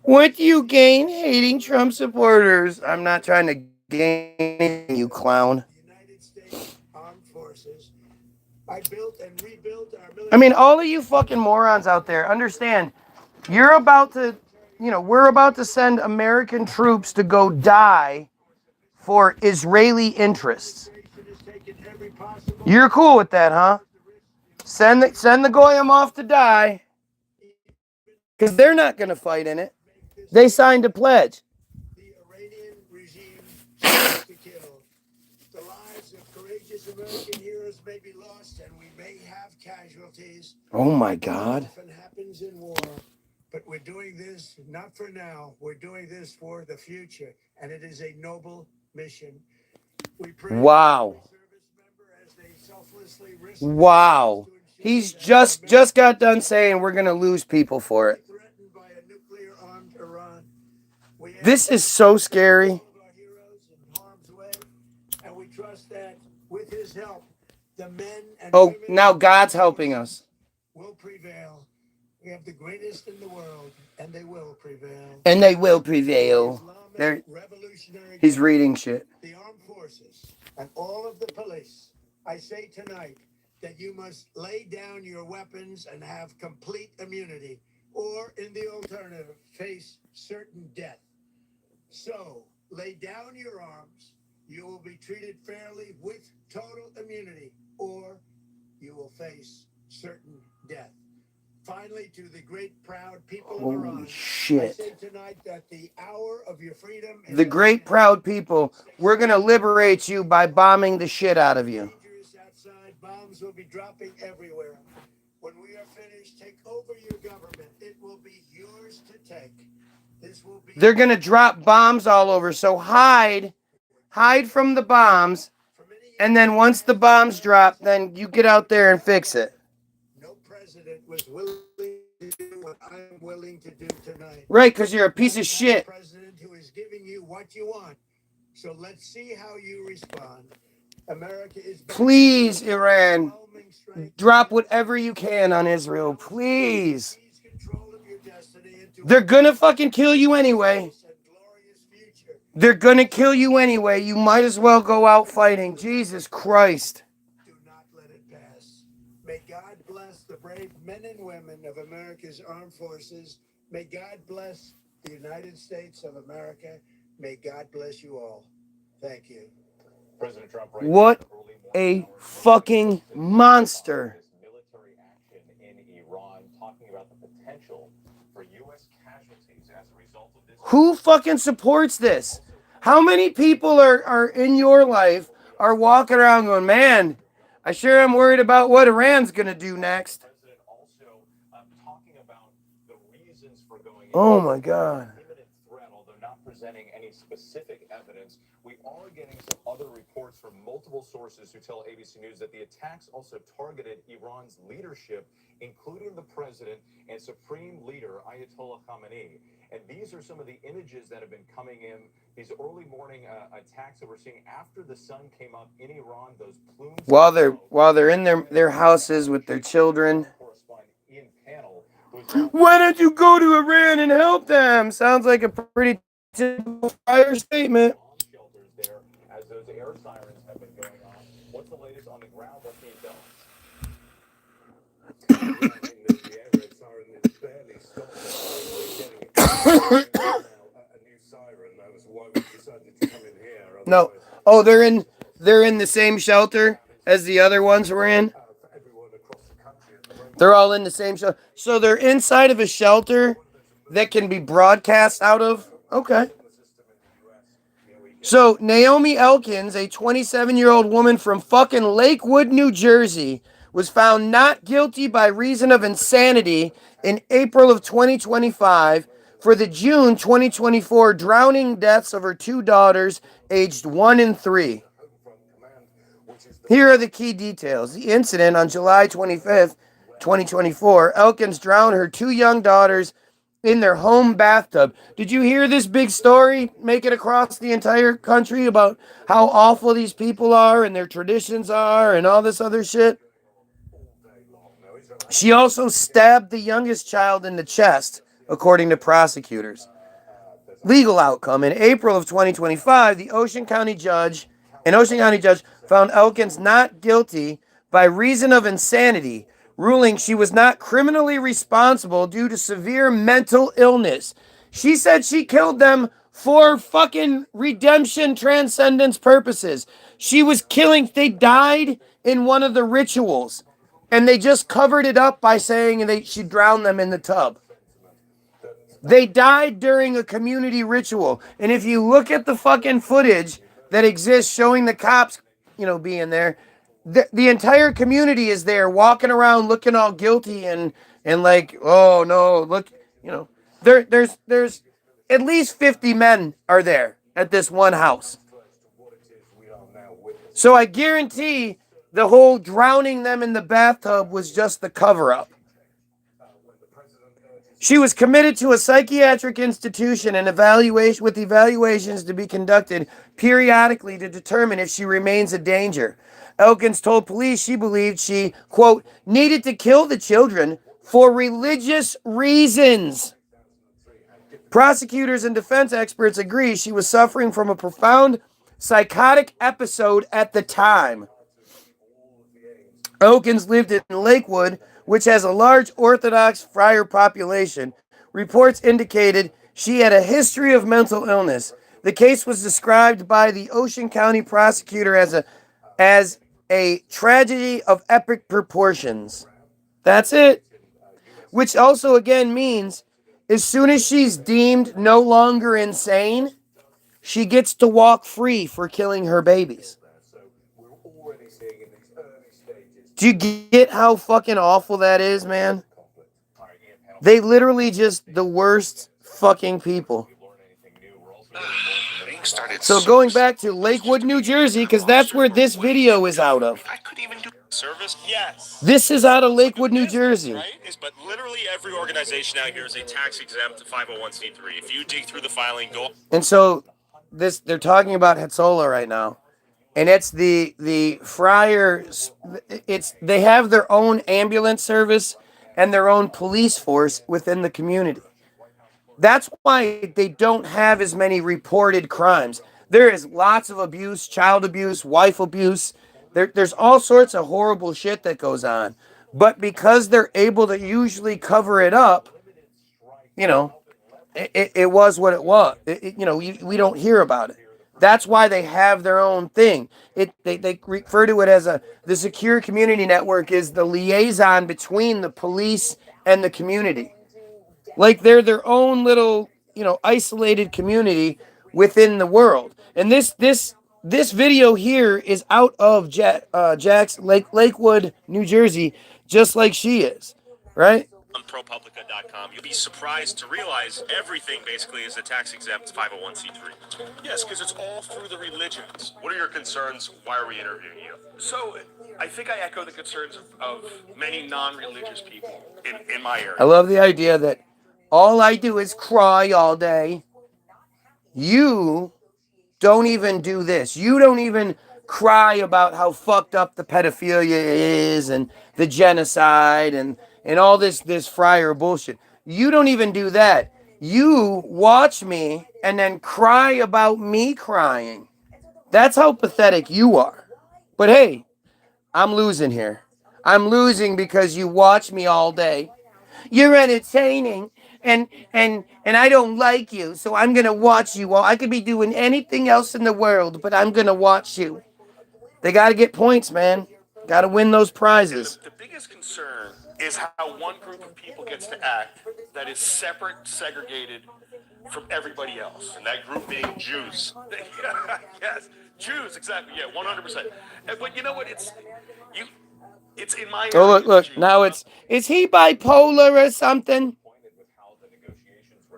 What do you gain hating Trump supporters? I'm not trying to gain anything, you clown. The United States Armed Forces. I built and rebuilt our military. I mean, all of you fucking morons out there, understand, we're about to send American troops to go die for Israeli interests. You're cool with that, huh? Send the Goyim off to die, because they're not going to fight in it. They signed a pledge. The Iranian regime seeks to kill. The lives of courageous American heroes may be lost, and we may have casualties. Oh my God. It often happens in war, but we're doing this not for now. We're doing this for the future, and it is a noble mission. We pray Wow. for every service member as they selflessly risk Wow. to ensure He's that just got done saying we're going to lose people for it. threatened by a nuclear-armed Iran. We This is so scary. our heroes in harm's way, and we trust that With his help, the men and Oh, women now God's helping us. will prevail. We have the greatest in the world, and they will prevail. And they will prevail. There, he's reading shit. The armed forces and all of the police, I say tonight that you must lay down your weapons and have complete immunity, or in the alternative, face certain death. So, lay down your arms. You will be treated fairly with total immunity, or you will face certain death. Finally, to the great proud people of Iran, Holy shit. I say tonight that the hour of your freedom is The great proud people, we're going to liberate you by bombing the shit out of you. dangerous outside. Bombs will be dropping everywhere. When we are finished, take over your government. It will be yours to take. This will be They're going to drop bombs all over, so hide from the bombs, and then once the bombs drop, then you get out there and fix it. no president was willing to do what I am willing to do tonight. Right, because you're a piece of shit. President who is giving you what you want. So let's see how you respond. America is Please, Iran, drop whatever you can on Israel. Please. They're gonna fucking kill you anyway. They're gonna kill you anyway. You might as well go out fighting. Jesus Christ. Do not let it pass. May God bless the brave men and women of America's armed forces. May God bless the United States of America. May God bless you all. Thank you. President Trump What a fucking monster. military action in Iran, talking about the potential for U.S. casualties as a result of this. Who fucking supports this? How many people are in your life are walking around going, man, I sure am worried about what Iran's going to do next. President also talking about the reasons for going Oh my God. imminent threat, although not presenting any specific evidence. We are getting some other reports from multiple sources who tell ABC News that the attacks also targeted Iran's leadership, including the president and supreme leader Ayatollah Khamenei. And these are some of the images that have been coming in. These early morning attacks that we're seeing after the sun came up in Iran. Those plumes. While they're in their houses with their children. Why don't you go to Iran and help them? Sounds like a pretty typical fire statement. Shelters there as those air sirens have been going off. What's the latest on the ground? What's being done? The air raid siren is barely stopped. We're getting a new siren. That was why we decided to come in here. No. Oh, they're in the same shelter as the other ones were in. Everyone across the country at the moment. They're all in the same shelter. So they're inside of a shelter that can be broadcast out of. Okay. So Naomi Elkins, a 27-year-old woman from fucking Lakewood, New Jersey, was found not guilty by reason of insanity in April of 2025 for the June 2024 drowning deaths of her two daughters, aged 1 and 3. Here are the key details. The incident on July 25th, 2024, Elkins drowned her two young daughters in their home bathtub. Did you hear this big story make it across the entire country about how awful these people are and their traditions are and all this other shit? She also stabbed the youngest child in the chest, according to prosecutors. Legal outcome. In April of 2025, an Ocean County judge found Elkins not guilty by reason of insanity, ruling she was not criminally responsible due to severe mental illness. She said she killed them for fucking redemption transcendence purposes. She was killing, they died in one of the rituals, and they just covered it up by saying she drowned them in the tub. They died during a community ritual. And if you look at the fucking footage that exists showing the cops, being there, the entire community is there walking around looking all guilty and like, oh no, look, there's at least 50 men are there at this one house. So I guarantee the whole drowning them in the bathtub was just the cover up. She was committed to a psychiatric institution and evaluations to be conducted periodically to determine if she remains a danger. Elkins told police she believed she, quote, needed to kill the children for religious reasons. Prosecutors and defense experts agree she was suffering from a profound psychotic episode at the time. Elkins lived in Lakewood, which has a large Orthodox friar population. Reports indicated she had a history of mental illness. The case was described by the Ocean County prosecutor as a tragedy of epic proportions. That's it. Which also again means as soon as she's deemed no longer insane, she gets to walk free for killing her babies. Do you get how fucking awful that is, man? They literally just the worst fucking people. So going back to Lakewood, New Jersey, because that's where this video is out of. I could even do service. Yes. This is out of Lakewood, New Jersey. Right? But literally every organization out here is a tax exempt 501c3. If you dig through the filing, go. And so they're talking about Hetzola right now. And it's the friars. They have their own ambulance service and their own police force within the community. That's why they don't have as many reported crimes. There is lots of abuse, child abuse, wife abuse. There's all sorts of horrible shit that goes on. But because they're able to usually cover it up, you know, it was what it was. We don't hear about it. That's why they have their own thing. They refer to it as the secure community network is the liaison between the police and the community. Like they're their own little, isolated community within the world. And this video here is out of Jack's Lakewood, New Jersey, just like she is, right? On ProPublica.com, you'll be surprised to realize everything basically is a tax exempt 501c3. Yes, because it's all through the religions. What are your concerns? Why are we interviewing you? So, I think I echo the concerns of many non-religious people in my area. I love the idea that all I do is cry all day. You don't even do this. You don't even cry about how fucked up the pedophilia is and the genocide and all this friar bullshit. You don't even do that. You watch me and then cry about me crying. That's how pathetic you are. But hey, I'm losing here. I'm losing because you watch me all day. You're entertaining and I don't like you, so I'm gonna watch you all. I could be doing anything else in the world, but I'm gonna watch you. They gotta get points, man. Gotta win those prizes. The biggest concern is how one group of people gets to act that is separate, segregated from everybody else, and that group being Jews. Yes, Jews, exactly. Yeah, 100%. But you know what? It's in my. Oh look. Now is he bipolar or something?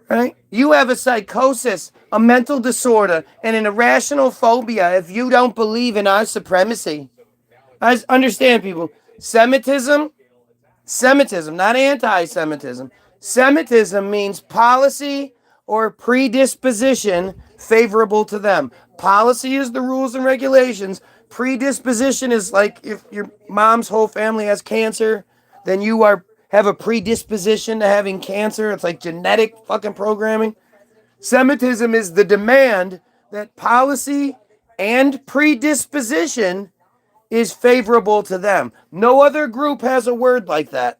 Right? You have a psychosis, a mental disorder, and an irrational phobia if you don't believe in our supremacy. I understand, people. Semitism, not anti-Semitism. Semitism means policy or predisposition favorable to them. Policy is the rules and regulations. Predisposition is like if your mom's whole family has cancer, then you have a predisposition to having cancer. It's like genetic fucking programming. Semitism is the demand that policy and predisposition is favorable to them. No other group has a word like that.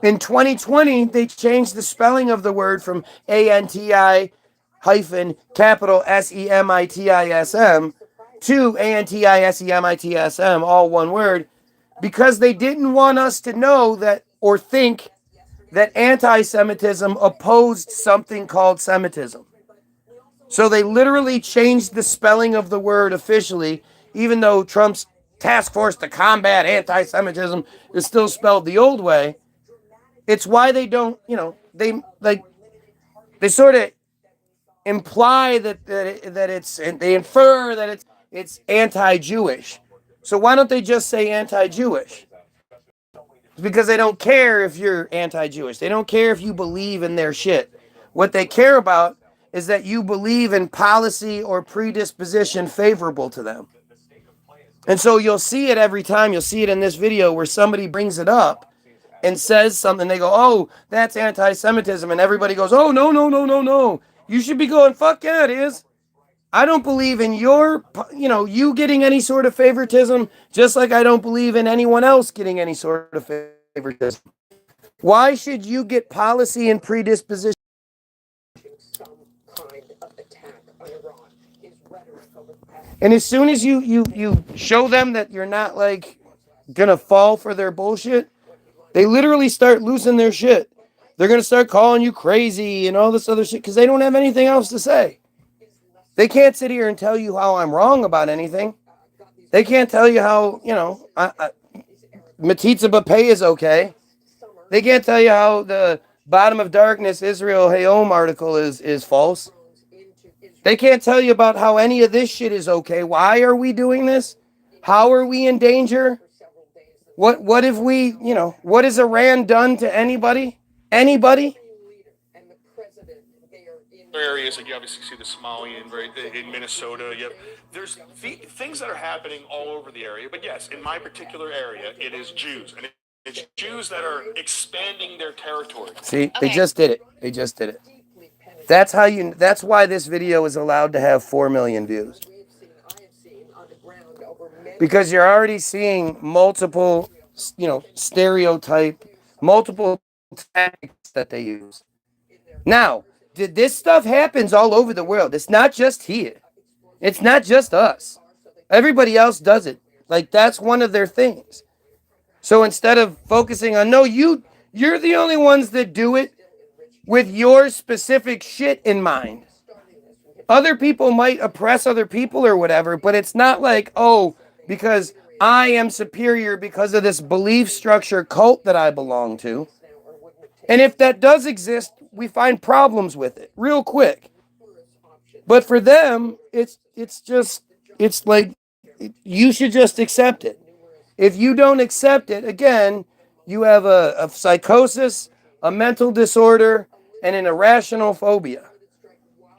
In 2020, they changed the spelling of the word from ANTI hyphen capital SEMITISM to ANTISEMITSM, all one word, because they didn't want us to know that or think that anti-Semitism opposed something called Semitism. So they literally changed the spelling of the word officially, even though Trump's task force to combat anti-Semitism is still spelled the old way. It's why they don't, they sort of imply that it's, and they infer that it's anti-Jewish. So why don't they just say anti-Jewish? because they don't care if you're anti-Jewish. They don't care if you believe in their shit. What they care about is that you believe in policy or predisposition favorable to them. And so you'll see it every time. You'll see it in this video where somebody brings it up and says something. They go, oh, that's anti-Semitism. And everybody goes, oh, no, no, no, no, no. You should be going, fuck yeah, it is. I don't believe in you getting any sort of favoritism, just like I don't believe in anyone else getting any sort of favoritism. Why should you get policy and predisposition? Some kind of attack on Iran. His rhetoric over the past. And as soon as you show them that you're not like gonna fall for their bullshit, they literally start losing their shit. They're gonna start calling you crazy and all this other shit because they don't have anything else to say. They can't sit here and tell you how I'm wrong about anything. They can't tell you how, Matitza Bapay is okay. They can't tell you how the Bottom of Darkness Israel Hayom article is false. They can't tell you about how any of this shit is okay. Why are we doing this? How are we in danger? What if we, what has Iran done to anybody? Anybody? Areas like you obviously see the Somalian, right, in Minnesota. There's things that are happening all over the area. But yes, in my particular area, it is Jews, and it's Jews that are expanding their territory. See, they just did it. They just did it. That's why this video is allowed to have 4 million views. Because you're already seeing multiple, stereotype, multiple tactics that they use. Now, this stuff happens all over the world. It's not just here. It's not just us. Everybody else does it. Like, that's one of their things. So instead of focusing on, no, you're the only ones that do it with your specific shit in mind. Other people might oppress other people or whatever, but it's not like, oh, because I am superior because of this belief structure cult that I belong to. And if that does exist, we find problems with it real quick. But for them, it's like you should just accept it. If you don't accept it, again, you have a psychosis, a mental disorder, and an irrational phobia.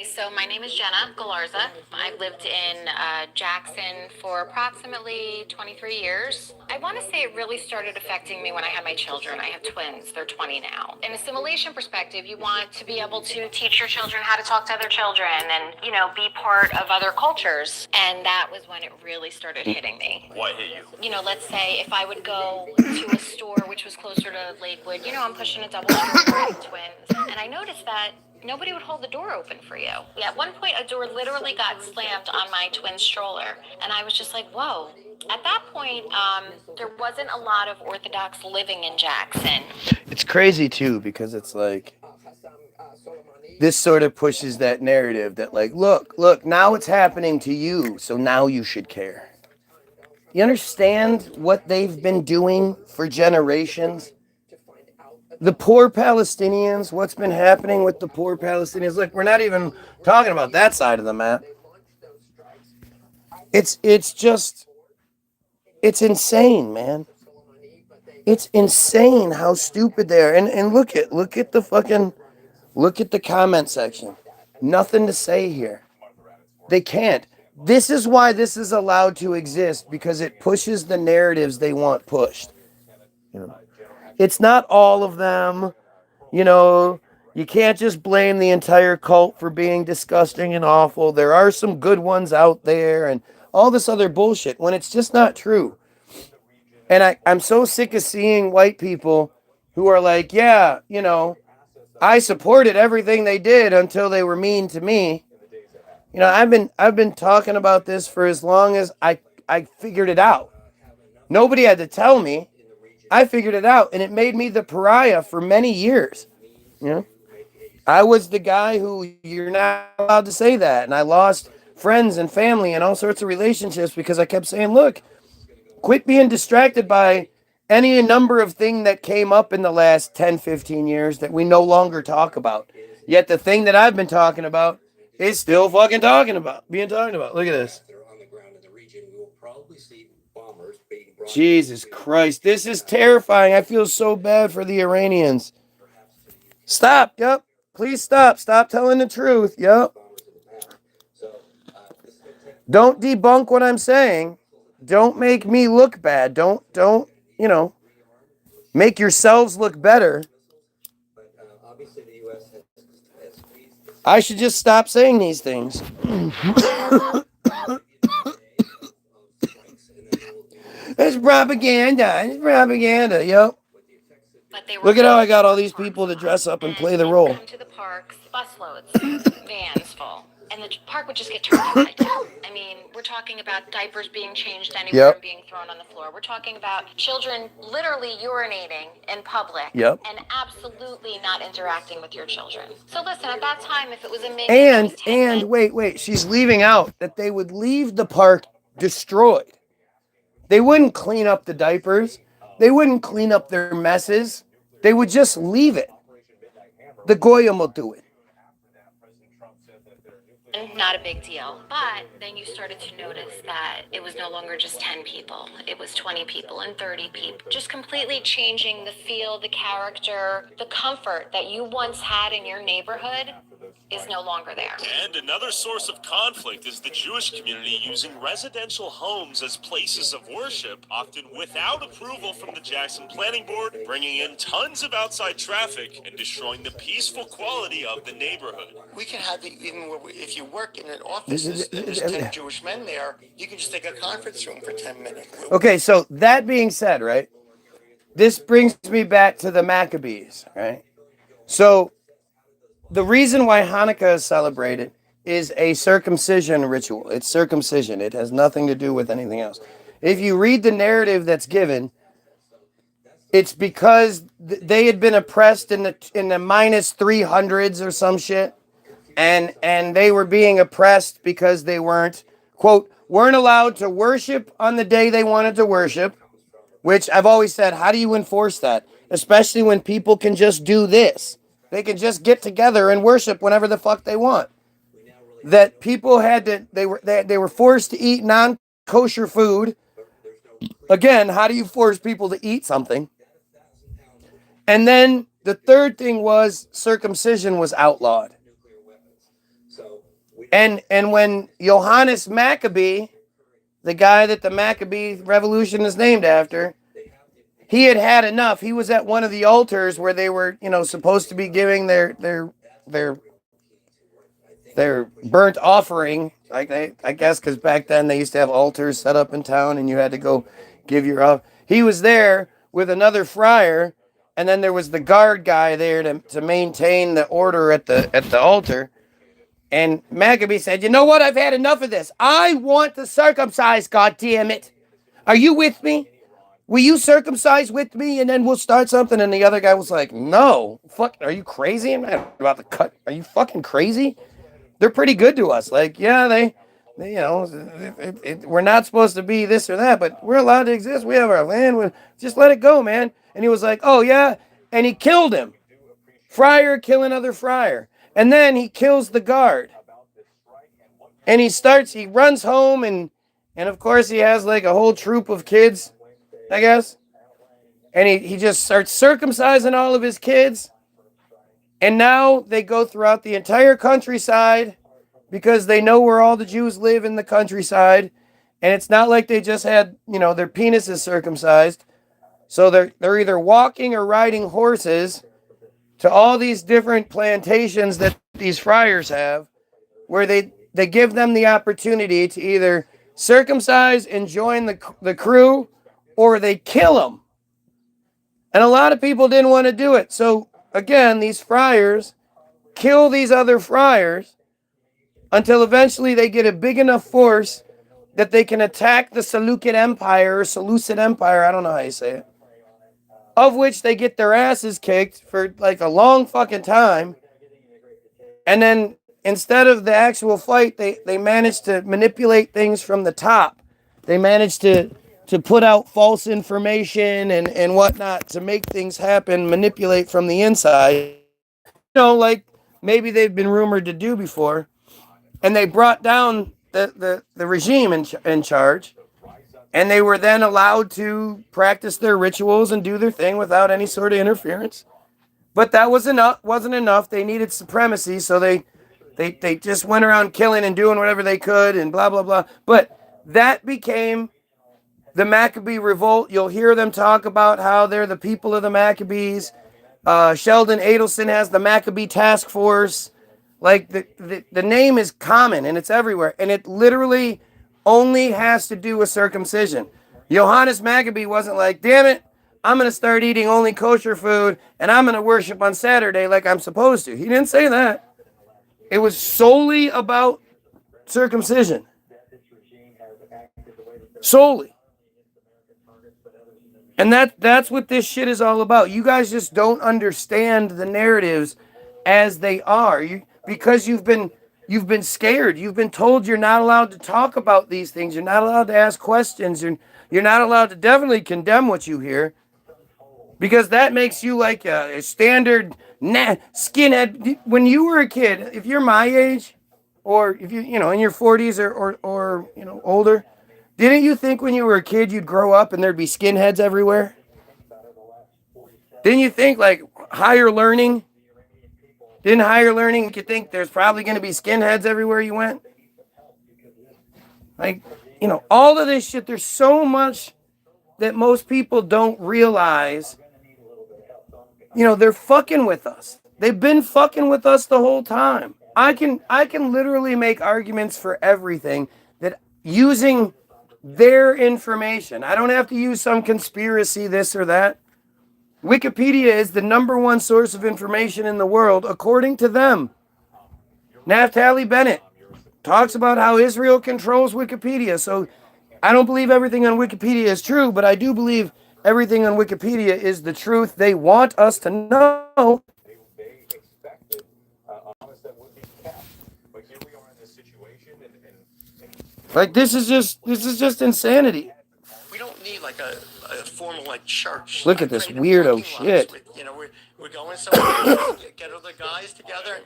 So my name is Jenna Galarza. I've lived in Jackson for approximately 23 years. I want to say it really started affecting me when I had my children. I have twins. They're 20 now. In assimilation perspective, you want to be able to teach your children how to talk to other children and, be part of other cultures. And that was when it really started hitting me. What hit you? Let's say if I would go to a store which was closer to Lakewood, I'm pushing a double store with twins. And I noticed that nobody would hold the door open for you. At one point, a door literally got slammed on my twin stroller. And I was just like, whoa. At that point, there wasn't a lot of Orthodox living in Jackson. It's crazy, too, because it's like, this sort of pushes that narrative that like, look, now it's happening to you, so now you should care. You understand what they've been doing for generations? The poor Palestinians, what's been happening with the poor Palestinians? Look, we're not even talking about that side of the map. It's insane, man. It's insane how stupid they are. And look at the comment section. Nothing to say here. They can't. This is why this is allowed to exist, because it pushes the narratives they want pushed. It's not all of them, you can't just blame the entire cult for being disgusting and awful. There are some good ones out there and all this other bullshit when it's just not true. And I'm so sick of seeing white people who are like, yeah, I supported everything they did until they were mean to me. I've been talking about this for as long as I figured it out. Nobody had to tell me. I figured it out, and it made me the pariah for many years. I was the guy who, you're not allowed to say that, and I lost friends and family and all sorts of relationships because I kept saying, look, quit being distracted by any number of things that came up in the last 10, 15 years that we no longer talk about. Yet the thing that I've been talking about is still fucking being talked about. Look at this. On the ground in the region, we will probably see bombers being Jesus Christ. This is terrifying. I feel so bad for the Iranians. Stop. Yep. Please stop. Stop telling the truth. Yep. Don't debunk what I'm saying. Don't make me look bad. Don't, you know, make yourselves look better. I should just stop saying these things. It's propaganda. It's propaganda. Yep. But they were Look at how I got all full these people to parks dress up and play the they'd role. come to the parks, busloads, vans full, and the park would just get turned upside down. I mean, we're talking about diapers being changed anywhere Yep. and being thrown on the floor. We're talking about children literally urinating in public Yep. and absolutely not interacting with your children. So listen, at that time, if it was a minion that was 10 And wait, she's leaving out that they would leave the park destroyed. They wouldn't clean up the diapers. They wouldn't clean up their messes. They would just leave it. The Goyim will do it. not a big deal. But then you started to notice that it was no longer just 10 people. It was 20 people and 30 people. Just completely changing the feel, the character, the comfort that you once had in your neighborhood is no longer there. And another source of conflict is the Jewish community using residential homes as places of worship, often without approval from the Jackson Planning Board, bringing in tons of outside traffic and destroying the peaceful quality of the neighborhood. We can have it even if you work in an office and there's 10 Jewish men there, you can just take a conference room for 10 minutes. Okay, so that being said, right, this brings me back to the Maccabees, right? So the reason why Hanukkah is celebrated is a circumcision ritual. It's circumcision. It has nothing to do with anything else. If you read the narrative that's given, it's because they had been oppressed in the minus 300s or some shit, and they were being oppressed because they weren't allowed to worship on the day they wanted to worship. Which I've always said, how do you enforce that? Especially when people can just do this. They can just get together and worship whenever the fuck they want. That people had to, they were forced to eat non-kosher food. Again, how do you force people to eat something? And then the third thing was circumcision was outlawed. And when Johannes Maccabee, the guy that the Maccabee Revolution is named after, he had had enough. He was at one of the altars where they were, supposed to be giving their burnt offering. I guess because back then they used to have altars set up in town, and you had to go give your. He was there with another friar, and then there was the guard guy there to maintain the order at the altar. And Maccabee said, "You know what? I've had enough of this. I want to circumcise. God damn it! Are you with me? Will you circumcise with me, and then we'll start something?" And the other guy was like, "No, fuck, are you crazy? I'm not about to cut. Are you fucking crazy? They're pretty good to us. Like, yeah, they we're not supposed to be this or that, but we're allowed to exist. We have our land. Just let it go, man." And he was like, "Oh yeah," and he killed him. Friar kill another friar, and then he kills the guard. And he runs home, and of course he has like a whole troop of kids, I guess. And he just starts circumcising all of his kids. And now they go throughout the entire countryside because they know where all the Jews live in the countryside. And it's not like they just had, their penises circumcised. So they're either walking or riding horses to all these different plantations that these friars have, where they give them the opportunity to either circumcise and join the crew, or they kill them. And a lot of people didn't want to do it. So again, these friars kill these other friars until eventually they get a big enough force that they can attack the Seleucid Empire, I don't know how you say it, of which they get their asses kicked for like a long fucking time. And then instead of the actual fight, they manage to manipulate things from the top. They manage to put out false information and whatnot to make things happen, manipulate from the inside. Like maybe they've been rumored to do before. And they brought down the regime in charge. And they were then allowed to practice their rituals and do their thing without any sort of interference. But that wasn't enough. They needed supremacy, so they just went around killing and doing whatever they could and blah blah blah. But that became the Maccabee revolt. You'll hear them talk about how they're the people of the Maccabees. Sheldon Adelson has the Maccabee Task Force. Like the name is common and it's everywhere, and it literally only has to do with circumcision. Johannes Maccabee wasn't like, damn it, I'm going to start eating only kosher food and I'm going to worship on Saturday like I'm supposed to. He didn't say that. It was solely about circumcision. Solely. And that's what this shit is all about. You guys just don't understand the narratives as they are. Because you've been scared. You've been told you're not allowed to talk about these things. You're not allowed to ask questions. You're not allowed to definitely condemn what you hear. Because that makes you like a standard skinhead. When you were a kid, if you're my age, or if you in your 40s or older, didn't you think when you were a kid you'd grow up and there'd be skinheads everywhere? Didn't you think like higher learning? Didn't higher learning you think there's probably going to be skinheads everywhere you went? Like, all of this shit, there's so much that most people don't realize. They're fucking with us. They've been fucking with us the whole time. I can literally make arguments for everything that using their information. I don't have to use some conspiracy, this or that. Wikipedia is the #1 source of information in the world, according to them. Naftali Bennett talks about how Israel controls Wikipedia. So I don't believe everything on Wikipedia is true, but I do believe everything on Wikipedia is the truth they want us to know. They expected honest that would be kept. But here we are in this situation, and Like this is just insanity. We don't need like a formal like church. Look at this weirdo shit. We're going somewhere, get other guys together.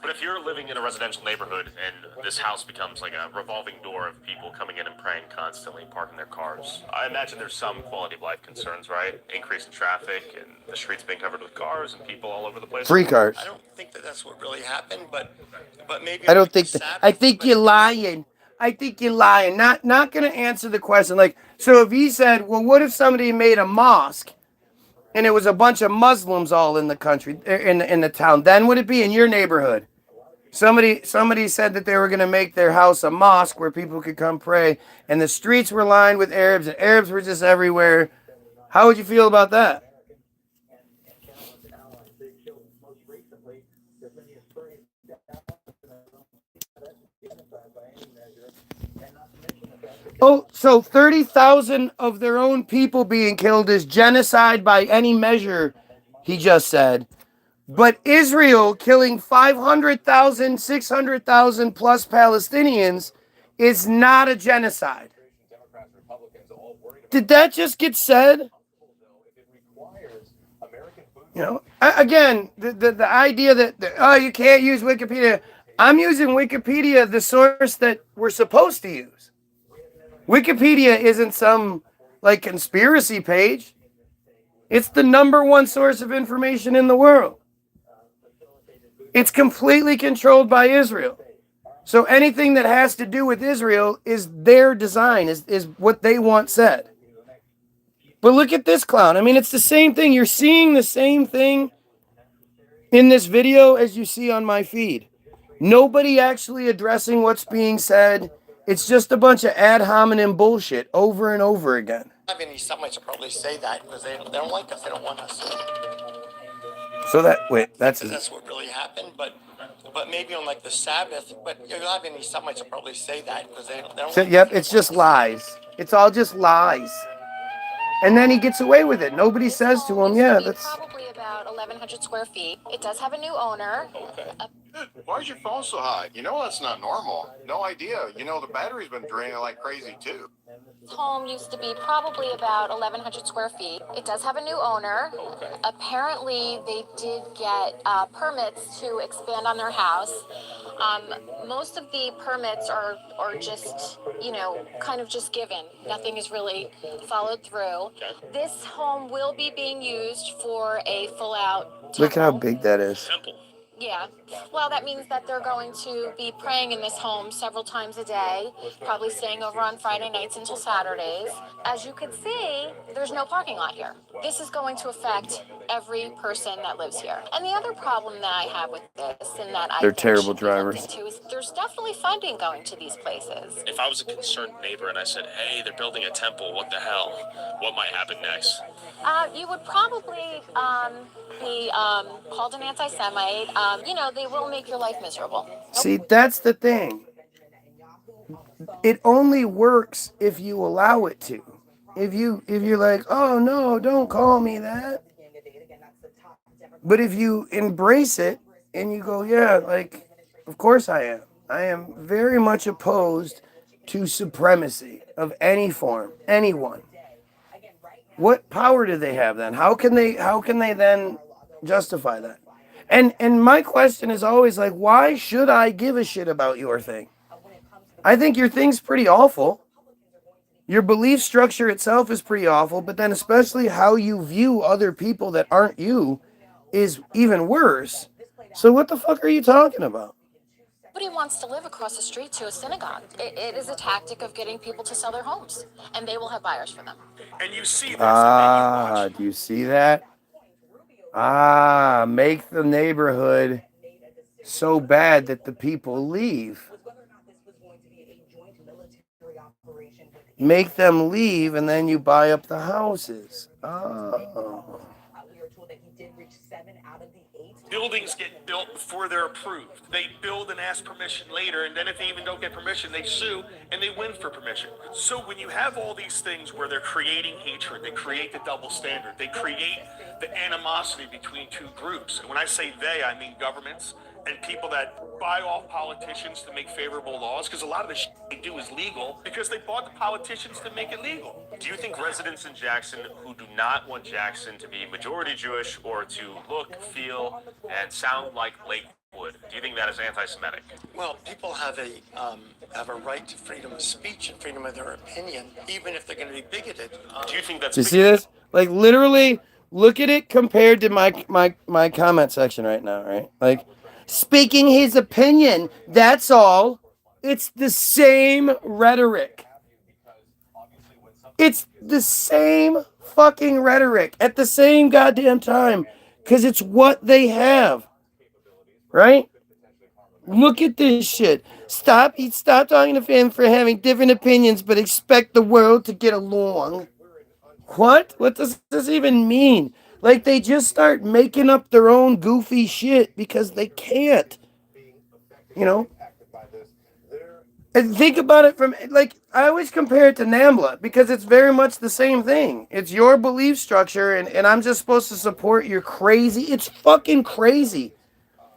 But if you're living in a residential neighborhood and this house becomes like a revolving door of people coming in and praying constantly, parking their cars, I imagine there's some quality of life concerns, right? Increase in traffic and the streets being covered with cars and people all over the place. Free cars. I don't think that's what really happened, but maybe I don't think that. I think you're lying. I think you're lying. Not going to answer the question. Like, so if he said, well, what if somebody made a mosque and it was a bunch of Muslims all in the country, in the town, then would it be in your neighborhood? Somebody said that they were going to make their house a mosque where people could come pray, and the streets were lined with Arabs, and Arabs were just everywhere. How would you feel about that? Oh, so 30,000 of their own people being killed is genocide by any measure, he just said. But Israel killing 500,000, 600,000 plus Palestinians is not a genocide. Did that just get said? Again, the idea that, you can't use Wikipedia. I'm using Wikipedia, the source that we're supposed to use. Wikipedia isn't some, like, conspiracy page. It's the #1 source of information in the world. It's completely controlled by Israel. So anything that has to do with Israel is their design, is what they want said. But look at this clown. I mean, it's the same thing. You're seeing the same thing in this video as you see on my feed. Nobody actually addressing what's being said. It's just a bunch of ad hominem bullshit over and over again. I have any Semites will probably say that because they don't like us. They don't want us. So that's what really happened. But maybe on like the Sabbath. But you'll have any Semites will probably say that because they don't. So, yep, it's just lies. It's all just lies. And then he gets away with it. Nobody says to him, yeah, that's probably about 1,100 square feet. It does have a new owner. okay. Why is your phone so hot? That's not normal. No idea. The battery's been draining like crazy too. This home used to be probably about 1,100 square feet. It does have a new owner. Okay. Apparently, they did get permits to expand on their house. Most of the permits are just, kind of just given. Nothing is really followed through. This home will be being used for a full-out temple. Look at how big that is. Temple. Yeah. Well, that means that they're going to be praying in this home several times a day, probably staying over on Friday nights until Saturdays. As you can see, there's no parking lot here. This is going to affect every person that lives here. And the other problem that I have with this, and that I They're think terrible should be looked drivers. into, is there's definitely funding going to these places. If I was a concerned neighbor and I said, hey, they're building a temple, what the hell? What might happen next? You would probably be called an anti-Semite. They will make your life miserable. See, that's the thing. It only works if you allow it to. If you're like, oh no, don't call me that. But if you embrace it and you go, yeah, like, of course I am. I am very much opposed to supremacy of any form, anyone. What power do they have then? How can they then justify that? And my question is always like, why should I give a shit about your thing? I think your thing's pretty awful. Your belief structure itself is pretty awful, but then especially how you view other people that aren't you is even worse. So what the fuck are you talking about? Nobody wants to live across the street to a synagogue. It is a tactic of getting people to sell their homes, and they will have buyers for them. And you see this, Do you see that? Make the neighborhood so bad that the people leave. Make them leave, and then you buy up the houses. Oh. buildings get built before they're approved. They build and ask permission later, and then if they even don't get permission, they sue and they win for permission. So when you have all these things where they're creating hatred, they create the double standard, they create the animosity between two groups. And when I say they, I mean governments and people that buy off politicians to make favorable laws, because a lot of the shit they do is legal because they bought the politicians to make it legal. Do you think residents in Jackson who do not want Jackson to be majority Jewish or to look, feel, and sound like Lakewood, do you think that is anti-Semitic? Well, people have a right to freedom of speech and freedom of their opinion, even if they're going to be bigoted. Do you think that's Do you see this? Like literally, look at it compared to my comment section right now, right? Like speaking his opinion, that's all. It's the same rhetoric. It's the same fucking rhetoric at the same goddamn time. Because it's what they have. Right? Look at this shit. Stop talking to him for having different opinions, but expect the world to get along. What? What does this even mean? Like they just start making up their own goofy shit because they can't. You know? And think about it from, like, I always compare it to NAMBLA because it's very much the same thing. It's your belief structure, and I'm just supposed to support your crazy. It's fucking crazy.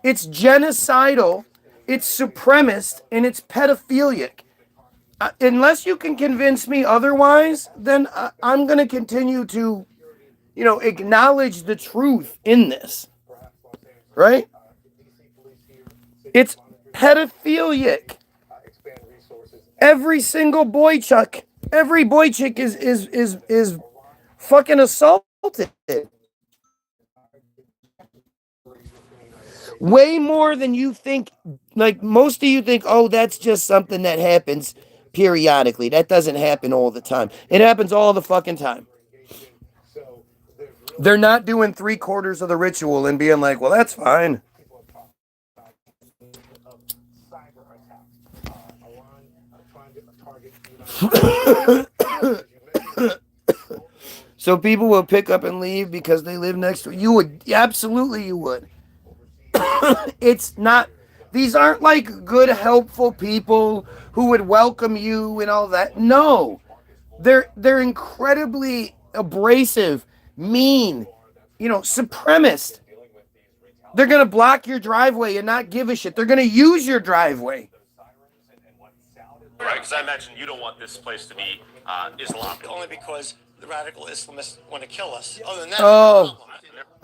It's genocidal, it's supremacist, and it's pedophilic. Unless you can convince me otherwise, then I'm going to continue to, acknowledge the truth in this. Right? It's pedophilic. Every single boy chick is fucking assaulted. Way more than you think. Like most of you think, oh, that's just something that happens periodically. That doesn't happen all the time. It happens all the fucking time. They're not doing 3/4 of the ritual and being like, well, that's fine. So people will pick up and leave because they live next to you. Would absolutely you would. It's not, these aren't like good helpful people who would welcome you and all that. No. They're incredibly abrasive, mean, supremacist. They're going to block your driveway and not give a shit. They're going to use your driveway. Right, because I imagine you don't want this place to be Islamic. Only because the radical Islamists want to kill us. Other than that,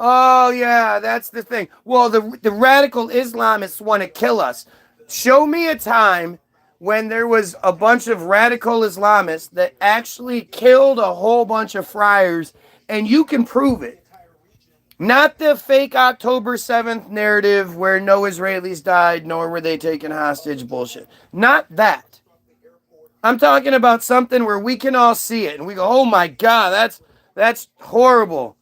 Oh yeah, that's the thing. Well, the radical Islamists want to kill us. Show me a time when there was a bunch of radical Islamists that actually killed a whole bunch of friars, and you can prove it. Not the fake October 7th narrative where no Israelis died, nor were they taken hostage bullshit. Not that. I'm talking about something where we can all see it and we go, oh my God, that's horrible.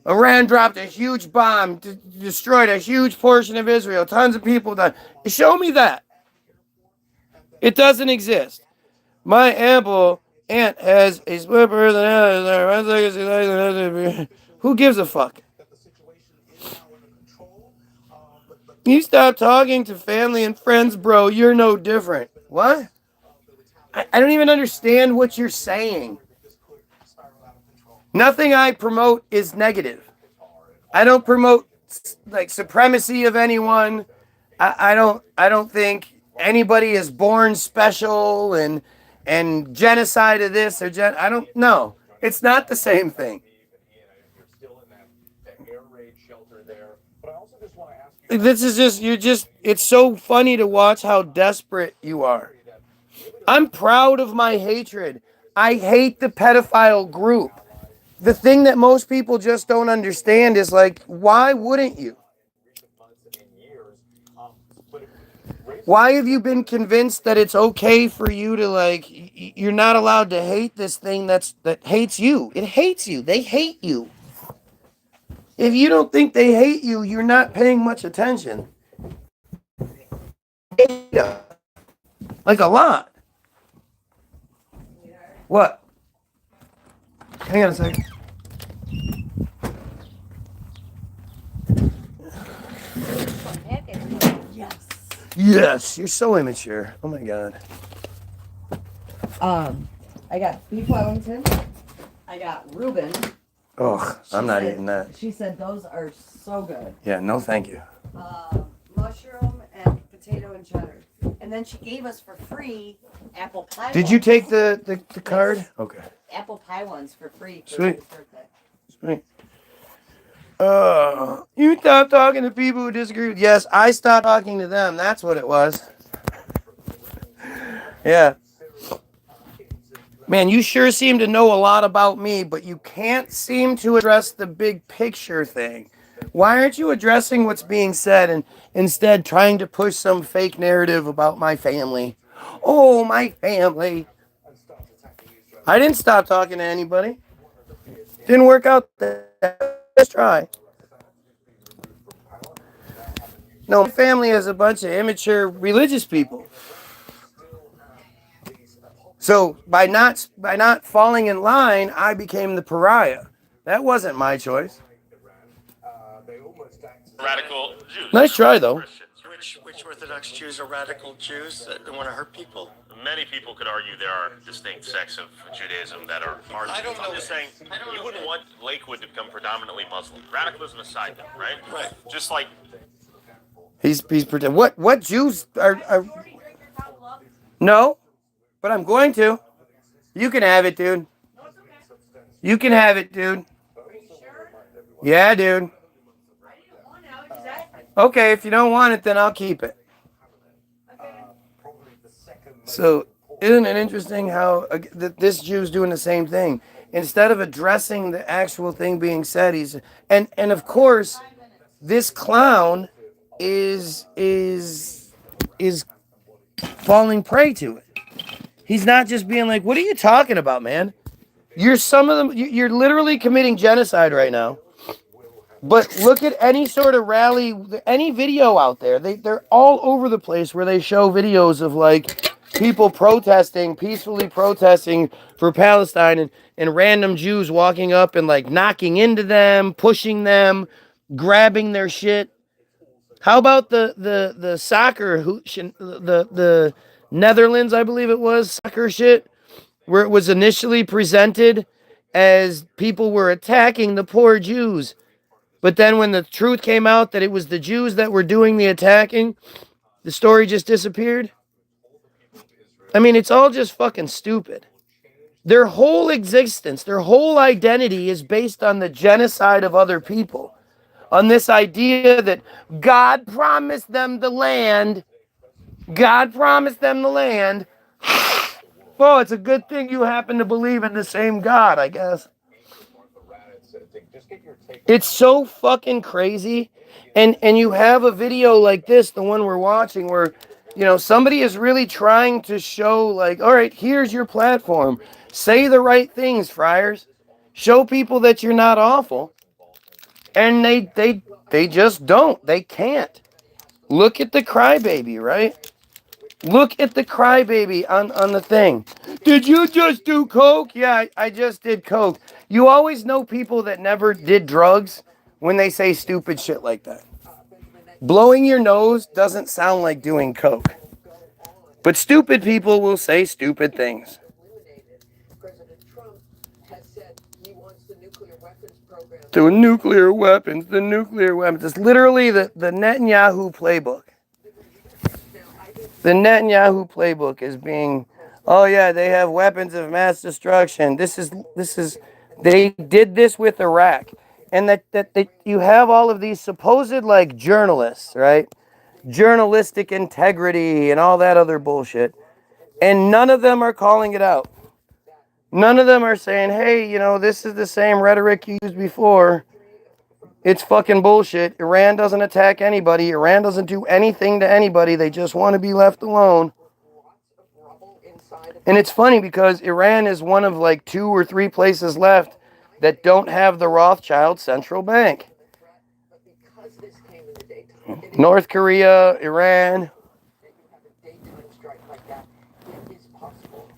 Iran dropped a huge bomb, destroyed a huge portion of Israel, tons of people died. Show me that. It doesn't exist. My ample aunt has a split personality. Who gives a fuck? You stop talking to family and friends, bro. You're no different. What? I don't even understand what you're saying. Nothing I promote is negative. I don't promote like supremacy of anyone. I don't think anybody is born special and genocide of this or I don't know. It's not the same thing. This is just it's so funny to watch how desperate you are. I'm proud of my hatred. I hate the pedophile group. The thing that most people just don't understand is like, why wouldn't you? Why have you been convinced that it's okay for you to like, you're not allowed to hate this thing that hates you? It hates you. They hate you. If you don't think they hate you, you're not paying much attention. Like a lot. What? Hang on a second. Yes, you're so immature. Oh my God. I got beef Wellington. I got Reuben. Oh, I'm not eating that. She said those are so good. Yeah, no thank you. Mushroom and potato and cheddar. And then she gave us for free apple pie. Did you take the card? Yes. Okay. Apple pie ones for free for Sweet. his birthday. Sweet. You stop talking to people who disagree with. Yes, I stopped talking to them. That's what it was. Yeah. Man, you sure seem to know a lot about me, but you can't seem to address the big picture thing. Why aren't you addressing what's being said and instead trying to push some fake narrative about my family? Oh, my family. I didn't stop talking to anybody. Didn't work out. Let's try. No, my family is a bunch of immature religious people. So by not falling in line, I became the pariah. That wasn't my choice. Radical Jews. Nice try, though. Which Orthodox Jews are radical Jews that want to hurt people? Many people could argue there are distinct sects of Judaism that are I don't know. I'm just saying, you wouldn't want Lakewood to become predominantly Muslim. Radicalism aside, though, right? Right. Just like He's pretending. What Jews are? No, but I'm going to. You can have it, dude. You can have it, dude. Yeah, dude. Okay, if you don't want it, then I'll keep it. So, isn't it interesting how this Jew's doing the same thing? Instead of addressing the actual thing being said, he's and of course, this clown is falling prey to it. He's not just being like, "What are you talking about, man? You're some of them. You're literally committing genocide right now." But look at any sort of rally, any video out there. They're all over the place where they show videos of like people protesting, peacefully protesting for Palestine, and random Jews walking up and like knocking into them, pushing them, grabbing their shit. How about the soccer the Netherlands, I believe it was, soccer shit, where it was initially presented as people were attacking the poor Jews. But then when the truth came out that it was the Jews that were doing the attacking, the story just disappeared. I mean, it's all just fucking stupid. Their whole existence, their whole identity is based on the genocide of other people. On this idea that God promised them the land God promised them the land. Well, it's a good thing you happen to believe in the same God, I guess. It's so fucking crazy. And you have a video like this, the one we're watching, where, you know, somebody is really trying to show, like, all right, here's your platform. Say the right things, friars. Show people that you're not awful. And they just don't. They can't. Look at the crybaby, right? Look at the crybaby on the thing. Did you just do coke? Yeah, I just did coke. You always know people that never did drugs when they say stupid shit like that. Blowing your nose doesn't sound like doing coke. But stupid people will say stupid things. The nuclear weapons. It's literally the Netanyahu playbook. The Netanyahu playbook is being, oh yeah, they have weapons of mass destruction. This is, they did this with Iraq. And that you have all of these supposed like journalists, right? Journalistic integrity and all that other bullshit. And none of them are calling it out. None of them are saying, hey, you know, this is the same rhetoric you used before. It's fucking bullshit. Iran doesn't attack anybody. Iran doesn't do anything to anybody. They just want to be left alone. And it's funny because Iran is one of like 2 or 3 places left that don't have the Rothschild central bank. North Korea, Iran.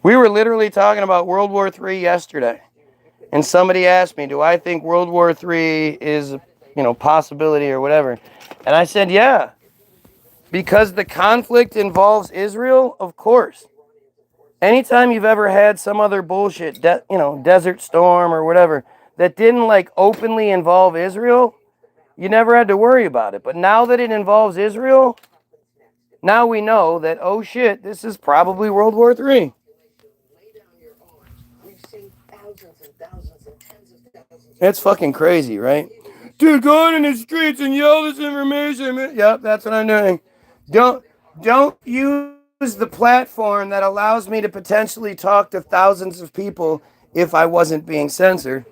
We were literally talking about World War III yesterday. And somebody asked me, do I think World War III is, you know, possibility or whatever? And I said, yeah. Because the conflict involves Israel, of course. Anytime you've ever had some other bullshit, you know, Desert Storm or whatever, that didn't like openly involve Israel, you never had to worry about it. But now that it involves Israel, now we know that, oh shit, this is probably World War III. It's fucking crazy, right? Dude, go out in the streets and yell this information. Yep, that's what I'm doing. Don't use the platform that allows me to potentially talk to thousands of people if I wasn't being censored.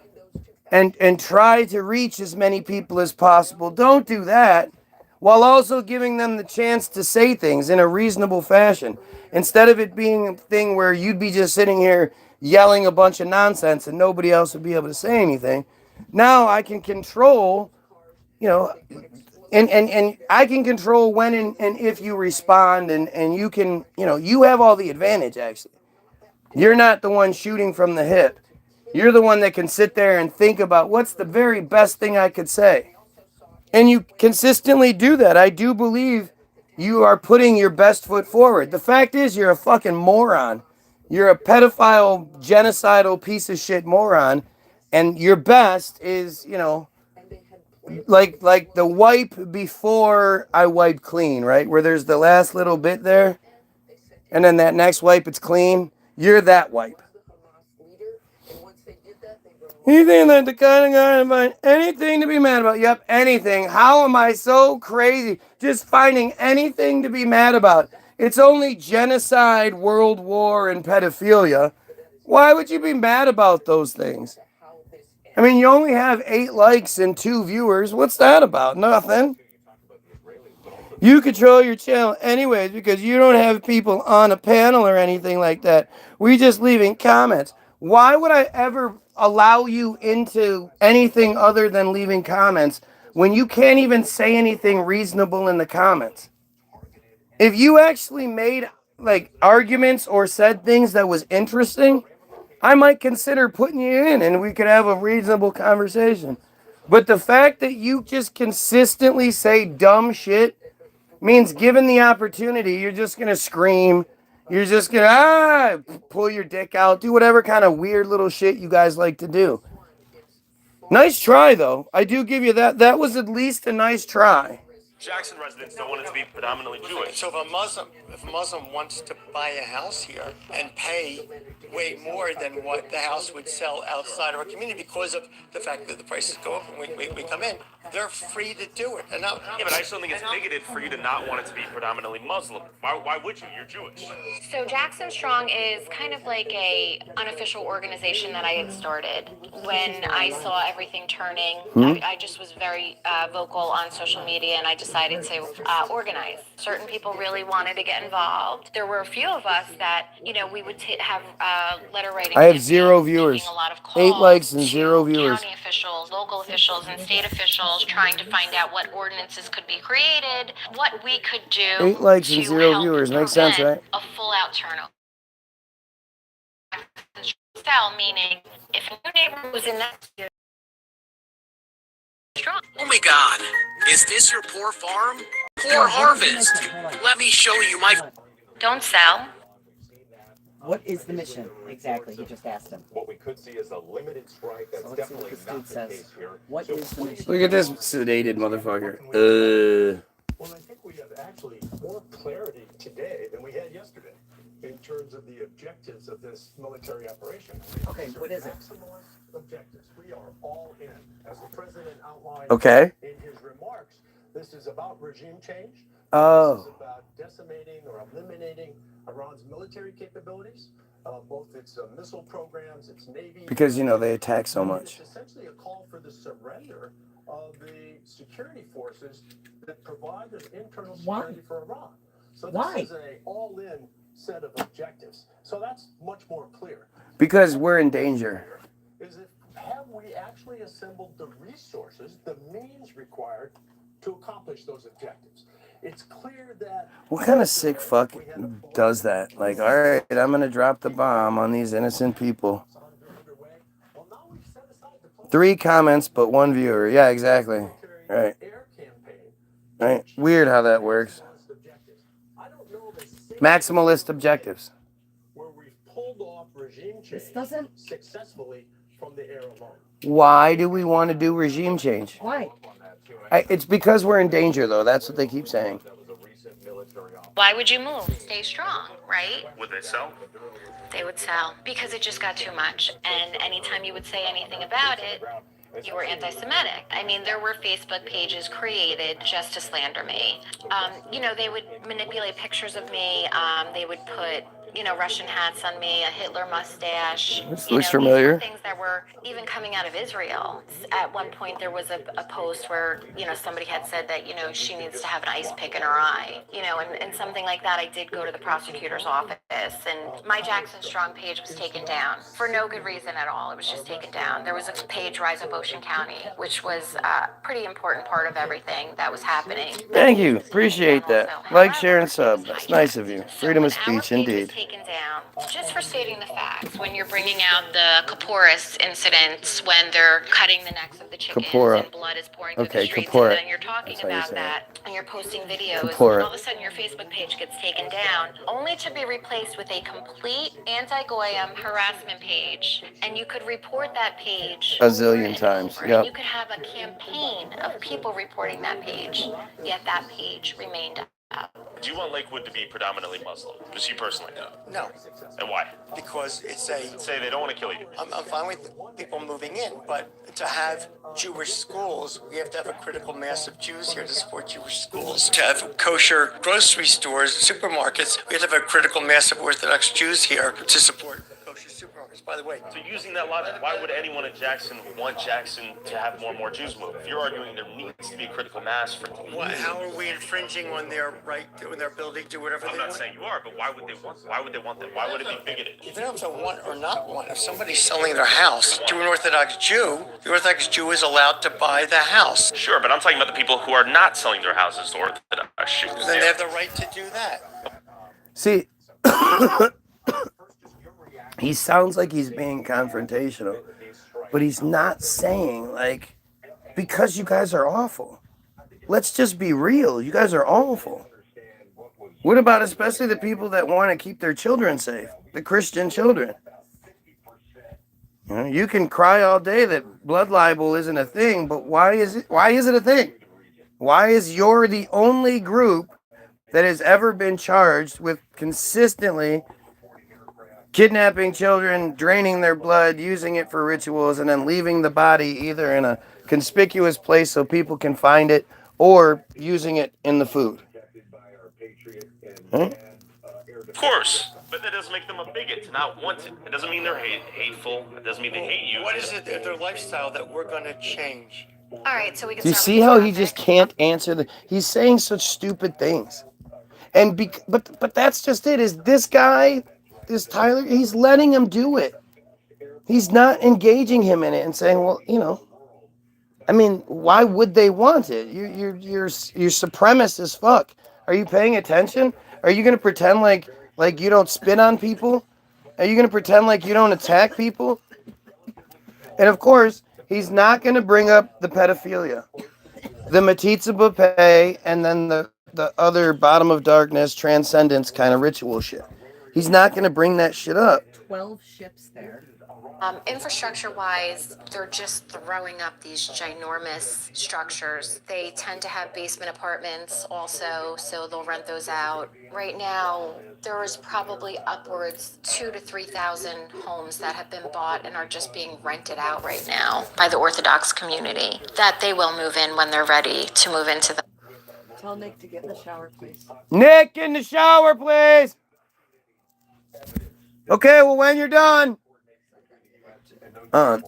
And try to reach as many people as possible. Don't do that while also giving them the chance to say things in a reasonable fashion. Instead of it being a thing where you'd be just sitting here yelling a bunch of nonsense and nobody else would be able to say anything. Now I can control, you know, and I can control when and if you respond, and you can, you know, you have all the advantage actually. You're not the one shooting from the hip. You're the one that can sit there and think about what's the very best thing I could say. And you consistently do that. I do believe you are putting your best foot forward. The fact is, you're a fucking moron. You're a pedophile, genocidal piece of shit moron. And your best is, you know, like the wipe before I wipe clean, right? Where there's the last little bit there. And then that next wipe, it's clean. You're that wipe. You think that the kind of guy to find anything to be mad about? Yep, anything. How am I so crazy? Just finding anything to be mad about. It's only genocide, world war, and pedophilia. Why would you be mad about those things? I mean, you only have 8 likes and 2 viewers. What's that about? Nothing. You control your channel anyways because you don't have people on a panel or anything like that. We just leaving comments. Why would I ever allow you into anything other than leaving comments when you can't even say anything reasonable in the comments? If you actually made like arguments or said things that was interesting, I might consider putting you in and we could have a reasonable conversation. But the fact that you just consistently say dumb shit means given the opportunity, you're just going to scream. You're just going to pull your dick out, do whatever kind of weird little shit you guys like to do. Nice try, though. I do give you that. That was at least a nice try. Jackson residents don't want it to be predominantly Jewish. So if a Muslim wants to buy a house here and pay way more than what the house would sell outside of our community because of the fact that the prices go up and we come in, they're free to do it. And now, Yeah, but I just don't think it's bigoted for you to not want it to be predominantly Muslim. Why would you? You're Jewish. So Jackson Strong is kind of like a unofficial organization that I had started when I saw everything turning. I just was very vocal on social media, and I decided to organize. Certain people really wanted to get involved. There were a few of us that, you know, we would have letter writing. I have campaigns, 0 viewers. making a lot of 8 calls likes and to 0 viewers. County officials, local officials, and state officials, trying to find out what ordinances could be created, what we could do 8 likes and to 0 help viewers. Makes sense, prevent right? a full-out turnover. Style, meaning if a new neighbor was in that strong. Oh my God, is this your poor farm? Poor harvest. Let me show you my. Don't sell. What is the mission exactly? He just asked him. What we could see is a limited strike. That's So let's see what definitely this not dude the says. case here. What So is the mission? Look at this sedated motherfucker. Well, I think we have actually more clarity today than we had yesterday in terms of the objectives of this military operation. Okay, what is it? Maximalist objectives. We are all in. As the president outlined Okay. in his remarks, this is about regime change. Oh. This is about decimating or eliminating Iran's military capabilities, both its missile programs, its navy. Because, you know, they attack so much. It's essentially a call for the surrender of the security forces that provide the internal security for Iran. So this is an all-in set of objectives. So that's much more clear. Because we're in danger. Is it, have we actually assembled the resources, the means required to accomplish those objectives? It's clear that. What kind of sick fuck does that? Like, all right, I'm going to drop the bomb on these innocent people. 3 comments, but 1 viewer. Yeah, exactly. Right. Right. Weird how that works. Maximalist objectives. Where we've pulled off regime change successfully from the air alone. Why do we want to do regime change? Why? It's because we're in danger, though. That's what they keep saying. Why would you move? Stay strong, right? Would they sell? They would sell because it just got too much. And anytime you would say anything about it, you were anti-Semitic. I mean, there were Facebook pages created just to slander me. You know, they would manipulate pictures of me. They would put, you know, Russian hats on me, a Hitler mustache. This You looks know, familiar. these were things that were even coming out of Israel. At one point, there was a post where, you know, somebody had said that, you know, she needs to have an ice pick in her eye, you know, and something like that. I did go to the prosecutor's office, and my Jackson Strong page was taken down for no good reason at all. It was just taken down. There was a page, Rise Up Ocean County, which was a pretty important part of everything that was happening. Thank you. Appreciate that. Like, share, and sub. That's nice of you. Freedom of speech, indeed. Taken down just for stating the facts. When you're bringing out the Kaporis incidents, when they're cutting the necks of the chickens and blood is pouring through the streets, and then you're talking about that, and you're posting videos, and all of a sudden your Facebook page gets taken down, only to be replaced with a complete anti-Goyim harassment page, and you could report that page a zillion times. and you could have a campaign of people reporting that page, yet that page remained up. Do you want Lakewood to be predominantly Muslim? Just you personally? No, And why? because it's a. Say they don't want to kill you. I'm fine with people moving in, but to have Jewish schools, we have to have a critical mass of Jews here to support Jewish schools. To have kosher grocery stores, supermarkets, we have to have a critical mass of Orthodox Jews here to support kosher supermarkets. By the way, So using that logic, why would anyone in Jackson want Jackson to have more and more Jews move? If you're arguing there needs to be a critical mass for how are we infringing on their right, on their ability to do whatever I'm they not want? saying you are, but why would they want that? Why would it be bigoted? Even if they want or not want, if somebody's selling their house to an Orthodox Jew, the Orthodox Jew is allowed to buy the house. Sure, but I'm talking about the people who are not selling their houses to Orthodox Jews. Then they have the right to do that. See, he sounds like he's being confrontational, but he's not saying, like, because you guys are awful. Let's just be real. You guys are awful. What about especially the people that want to keep their children safe, the Christian children? You know, you can cry all day that blood libel isn't a thing, but why is it a thing? Why is you're the only group that has ever been charged with consistently kidnapping children, draining their blood, using it for rituals, and then leaving the body either in a conspicuous place so people can find it or using it in the food? Huh? Of course, but that doesn't make them a bigot to not want it. It doesn't mean they're hateful. It doesn't mean they hate you. What is it in their lifestyle that we're going to change? All right, so we can Do you start see with the how he just traffic. can't answer the? He's saying such stupid things, and but that's just it. Is this guy, this Tyler? He's letting him do it. He's not engaging him in it and saying, well, I mean, why would they want it? You're supremacist as fuck. Are you paying attention? Are you gonna pretend like you don't spit on people? Are you gonna pretend like you don't attack people? And of course, he's not gonna bring up the pedophilia, the Matitza Buffet, and then the other bottom of darkness transcendence kind of ritual shit. He's not gonna bring that shit up. 12 ships there. Infrastructure-wise, they're just throwing up these ginormous structures. They tend to have basement apartments also, so they'll rent those out. Right now, there is probably upwards 2,000 to 3,000 homes that have been bought and are just being rented out right now by the Orthodox community that they will move in when they're ready to move into them. Tell Nick to get in the shower, please. Nick, in the shower, please. Okay, well, when you're done. Oh,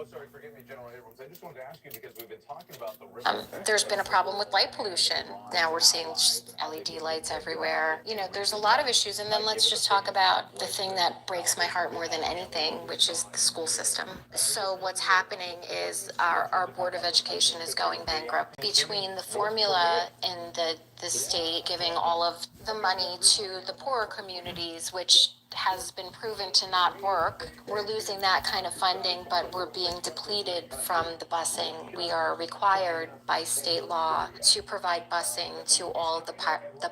sorry, forgive me, General Abrams. I just wanted to ask you because we've been talking about the There's been a problem with light pollution. Now we're seeing just LED lights everywhere. There's a lot of issues. And then let's just talk about the thing that breaks my heart more than anything, which is the school system. So what's happening is our Board of Education is going bankrupt. Between the formula and the state giving all of the money to the poorer communities, which has been proven to not work. We're losing that kind of funding, but we're being depleted from the busing. We are required by state law to provide busing to all the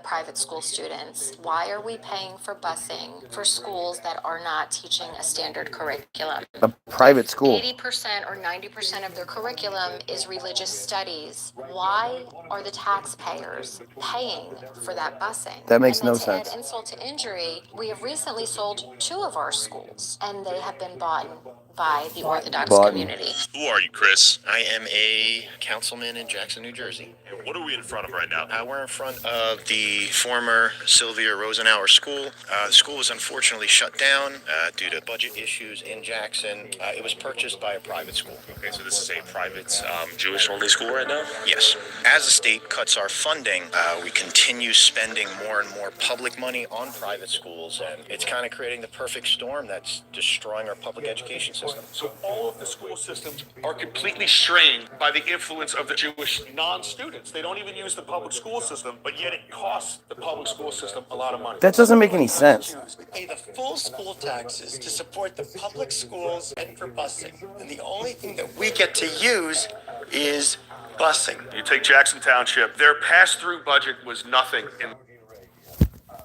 private school students. Why are we paying for busing for schools that are not teaching a standard curriculum? A private school. 80% or 90% of their curriculum is religious studies. Why are the taxpayers paying for that busing? That makes And then no to sense. add insult to injury, we have recently sold 2 of our schools, and they have been bought by the Orthodox community. Who are you, Chris? I am a councilman in Jackson, New Jersey. And what are we in front of right now? We're in front of the former Sylvia Rosenauer School. The school was unfortunately shut down due to budget issues in Jackson. It was purchased by a private school. Okay, so this is a private Jewish-only school right now? Yes. As the state cuts our funding, we continue spending more and more public money on private schools, and it's kind of creating the perfect storm that's destroying our public education system. So all of the school systems are completely strained by the influence of the Jewish non-students. They don't even use the public school system, but yet it costs the public school system a lot of money. That doesn't make any sense. We pay the full school taxes to support the public schools and for busing. And the only thing that we get to use is busing. You take Jackson Township, their pass-through budget was nothing.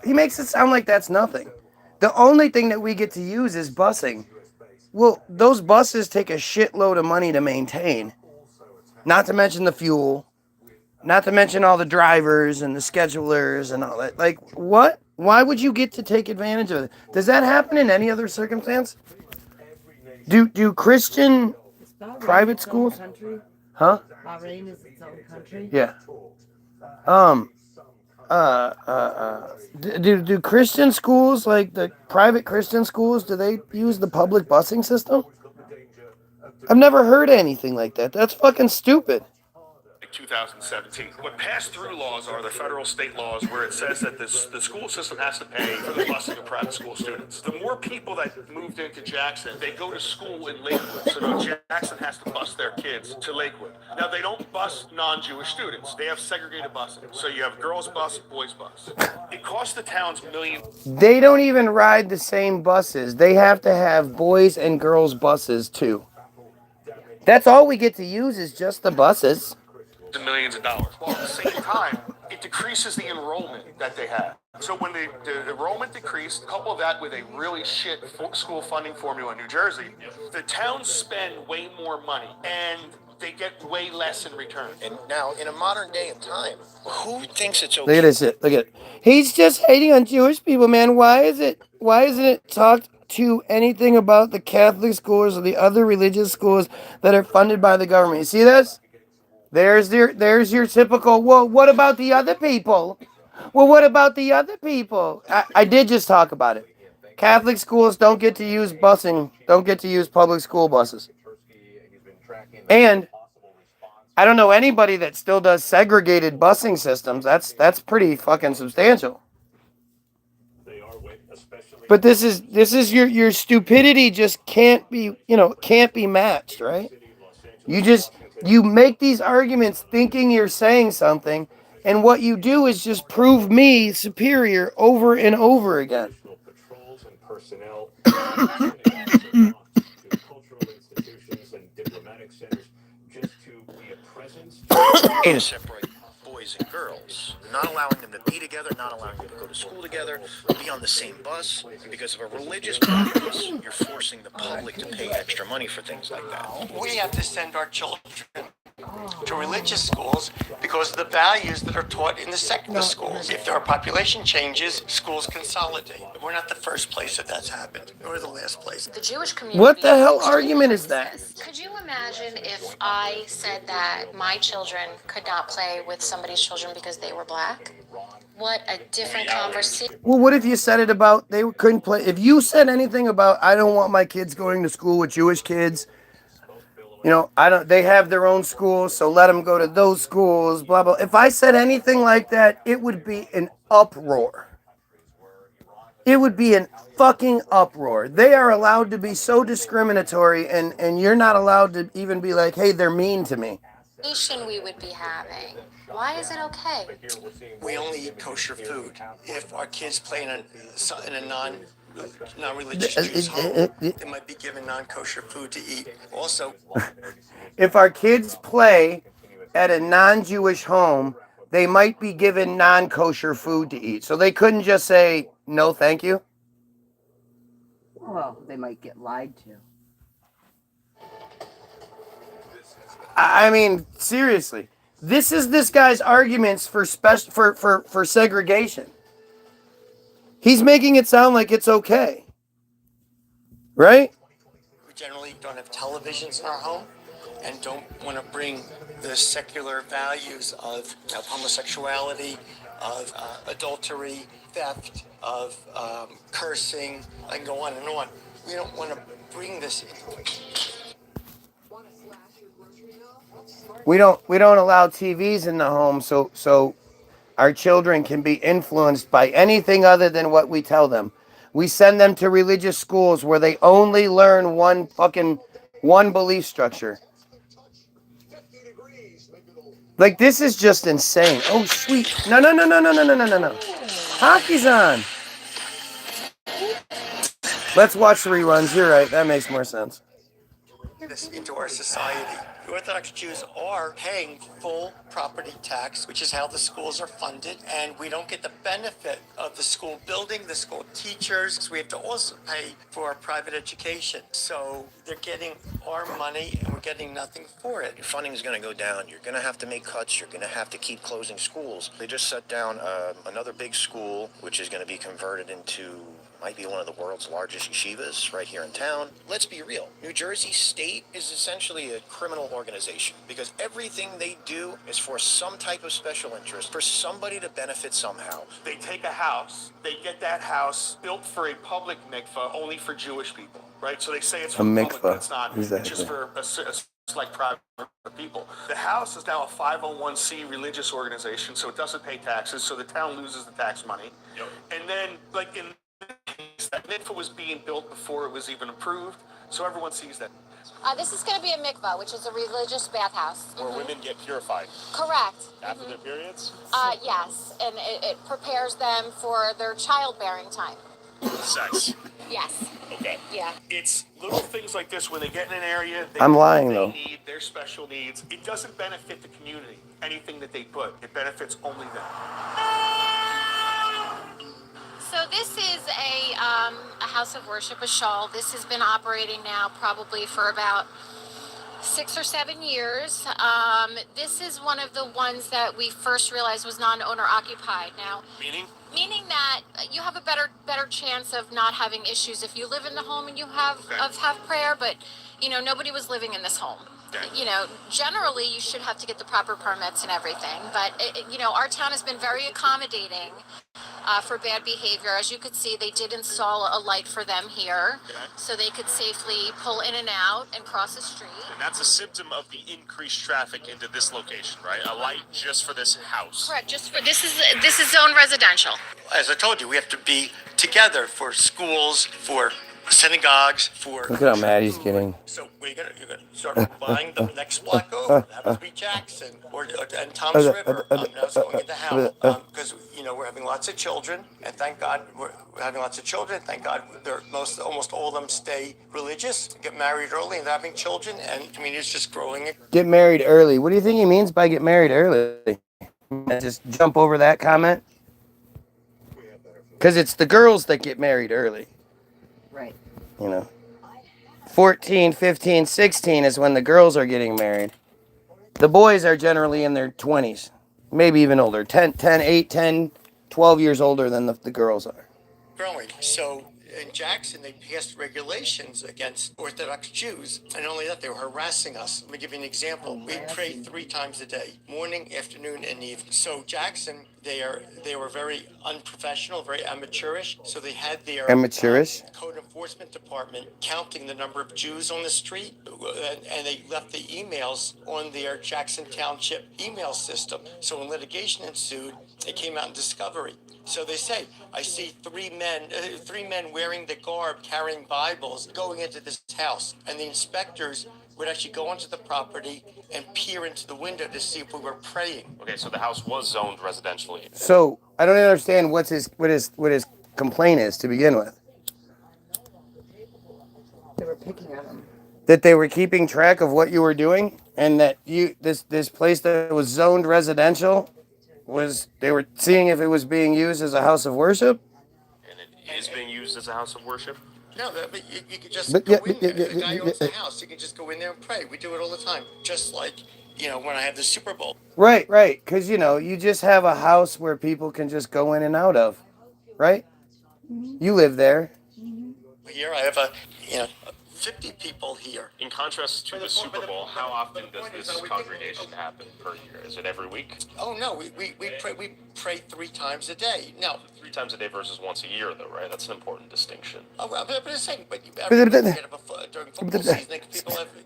He makes it sound like that's nothing. The only thing that we get to use is busing. Well, those buses take a shitload of money to maintain. Not to mention the fuel. Not to mention all the drivers and the schedulers and all that. Like, what? Why would you get to take advantage of it? Does that happen in any other circumstance? Do Christian private schools? Huh? Bahrain is its own country. Yeah. Do Christian schools, like the private Christian schools, do they use the public busing system? I've never heard anything like that. That's fucking stupid. 2017. What pass-through laws are the federal state laws where it says that the school system has to pay for the busing of private school students. The more people that moved into Jackson, they go to school in Lakewood. So now Jackson has to bus their kids to Lakewood. Now they don't bus non-Jewish students. They have segregated busing. So you have girls bus, boys bus. It costs the towns millions. They don't even ride the same buses. They have to have boys and girls buses too. That's all we get to use is just the buses. Millions of dollars. Well, at the same time, it decreases the enrollment that they have. So when the enrollment decreased, couple that with a really shit school funding formula in New Jersey, the towns spend way more money. And they get way less in return. And now, in a modern day and time, who thinks it's okay? Look at this shit. Look at it. He's just hating on Jewish people, man. Why isn't it talked to anything about the Catholic schools or the other religious schools that are funded by the government? You see this? There's your typical, well, what about the other people? Well, what about the other people? I did just talk about it. Catholic schools don't get to use busing, don't get to use public school buses. And I don't know anybody that still does segregated busing systems. That's pretty fucking substantial. But this is your stupidity just can't be, can't be matched, right? You make these arguments thinking you're saying something, and what you do is just prove me superior over and over again. Patrols and personnel cultural institutions and diplomatic centers just to be a presence. To separate boys and girls, not allowing them to be together, not allowing them to go to school together, be on the same bus. Because of a religious practice, you're forcing the public to pay extra money for things like that. We have to send our children to religious schools because of the values that are taught in the secular schools. If our population changes, schools consolidate. We're not the first place that that's happened, nor the last place. The Jewish community. What the hell argument is that? Could you imagine if I said that my children could not play with somebody's children because they were black? What a different conversation. Well, what if you said it about they couldn't play? If you said anything about I don't want my kids going to school with Jewish kids, I don't. They have their own schools, so let them go to those schools. Blah blah. If I said anything like that, it would be an uproar. It would be an fucking uproar. They are allowed to be so discriminatory, and you're not allowed to even be like, hey, they're mean to me. We would be having. Why is it okay? We only eat kosher food. If our kids play in a non-religious Jewish home, they might be given non-kosher food to eat. Also, if our kids play at a non-Jewish home, they might be given non-kosher food to eat. So they couldn't just say, no, thank you. Well, they might get lied to. I mean, seriously. This is this guy's arguments for segregation. He's making it sound like it's okay. Right? we generally don't have televisions in our home and don't want to bring the secular values of homosexuality, of adultery, theft, of cursing, I can go on and on. We don't want to bring this in. We don't allow TVs in the home so our children can be influenced by anything other than what we tell them. We send them to religious schools where they only learn one belief structure. Like, this is just insane. Oh, sweet. No. Hockey's on. Let's watch the reruns. You're right. That makes more sense. This into our society. The Orthodox Jews are paying full property tax, which is how the schools are funded, and we don't get the benefit of the school building, the school teachers. We have to also pay for our private education. So they're getting our money, and we're getting nothing for it. Your funding is going to go down. You're going to have to make cuts. You're going to have to keep closing schools. They just shut down another big school, which is going to be converted into might be one of the world's largest yeshivas right here in town. Let's be real. New Jersey State is essentially a criminal organization because everything they do is for some type of special interest, for somebody to benefit somehow. They take a house, they get that house built for a public mikvah only for Jewish people, right? So they say it's for the public, but it's not. Exactly. It's just for like private people. The house is now a 501c religious organization, so it doesn't pay taxes, so the town loses the tax money. Yep. And then, like in that mikvah was being built before it was even approved, so everyone sees that. This is going to be a mikvah, which is a religious bathhouse. Where women get purified. Correct. After their periods? Yes, and it prepares them for their childbearing time. Sex. Yes. Okay. Yeah. It's little things like this when they get in an area. I'm lying, though. Need their special needs. It doesn't benefit the community. Anything that they put, it benefits only them. So this is a house of worship, a shawl. This has been operating now probably for about 6 or 7 years. This is one of the ones that we first realized was non-owner occupied. Now, meaning that you have a better chance of not having issues if you live in the home and you have prayer. But nobody was living in this home. Generally you should have to get the proper permits and everything. But our town has been very accommodating for bad behavior. As you could see, they did install a light for them here, so they could safely pull in and out and cross the street. And that's a symptom of the increased traffic into this location, right? A light just for this house. Correct. This is zone residential. As I told you, we have to be together for schools, for synagogues, for. Look at how mad he's getting. So you're gonna start buying the next block over. That would be Jackson and Tom's River. Now it's going into Howell because we're having lots of children, and thank God we're having lots of children. Thank God almost all of them stay religious, get married early, and they're having children, and the community is just growing. Get married early. What do you think he means by get married early? Just jump over that comment. Because it's the girls that get married early. Right. 14, 15, 16 is when the girls are getting married. The boys are generally in their 20s. Maybe even older. 10, 8, 10, 12 years older than the girls are. Growing. So in Jackson, they passed regulations against Orthodox Jews. And not only that, they were harassing us. Let me give you an example. We pray 3 times a day, morning, afternoon, and evening. So Jackson, they were very unprofessional, very amateurish. So they had their code enforcement department counting the number of Jews on the street, and they left the emails on their Jackson Township email system. So when litigation ensued, it came out in discovery. So they say, I see 3 men wearing the garb, carrying Bibles, going into this house. And the inspectors would actually go onto the property and peer into the window to see if we were praying. Okay, so the house was zoned residentially. So I don't understand what his complaint is to begin with. They were picking on him. That they were keeping track of what you were doing, and that this place that was zoned residential they were seeing if it was being used as a house of worship. And it is being used as a house of worship. No, but you could just go in there. The guy owns the house. You can just go in there and pray. We do it all the time. Just like, when I have the Super Bowl. Right. Because, you just have a house where people can just go in and out of. Right? Mm-hmm. You live there. Mm-hmm. Here I have 50 people here. In contrast to the Super Bowl, how often does this congregation happen per year? Is it every week? Oh no, we pray 3 times a day. No, 3 times a day versus once a year, though, right? That's an important distinction. Oh, well, but it's saying, during football season,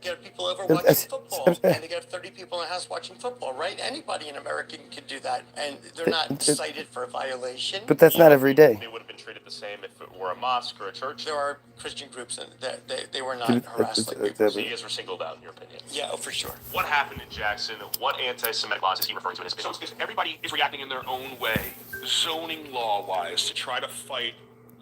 get people over watching football, and they get 30 people in the house watching football, right? Anybody in America can do that, and they're not cited for a violation. But that's not every day. They would have been treated the same if it were a mosque or a church. There are Christian groups that they were not harassed like people. So you guys were singled out, in your opinion? Yeah, for sure. What happened in Jackson? What anti-Semitic laws is he referring to in his opinion? So everybody is reacting in their own way, zoning law-wise, to try to fight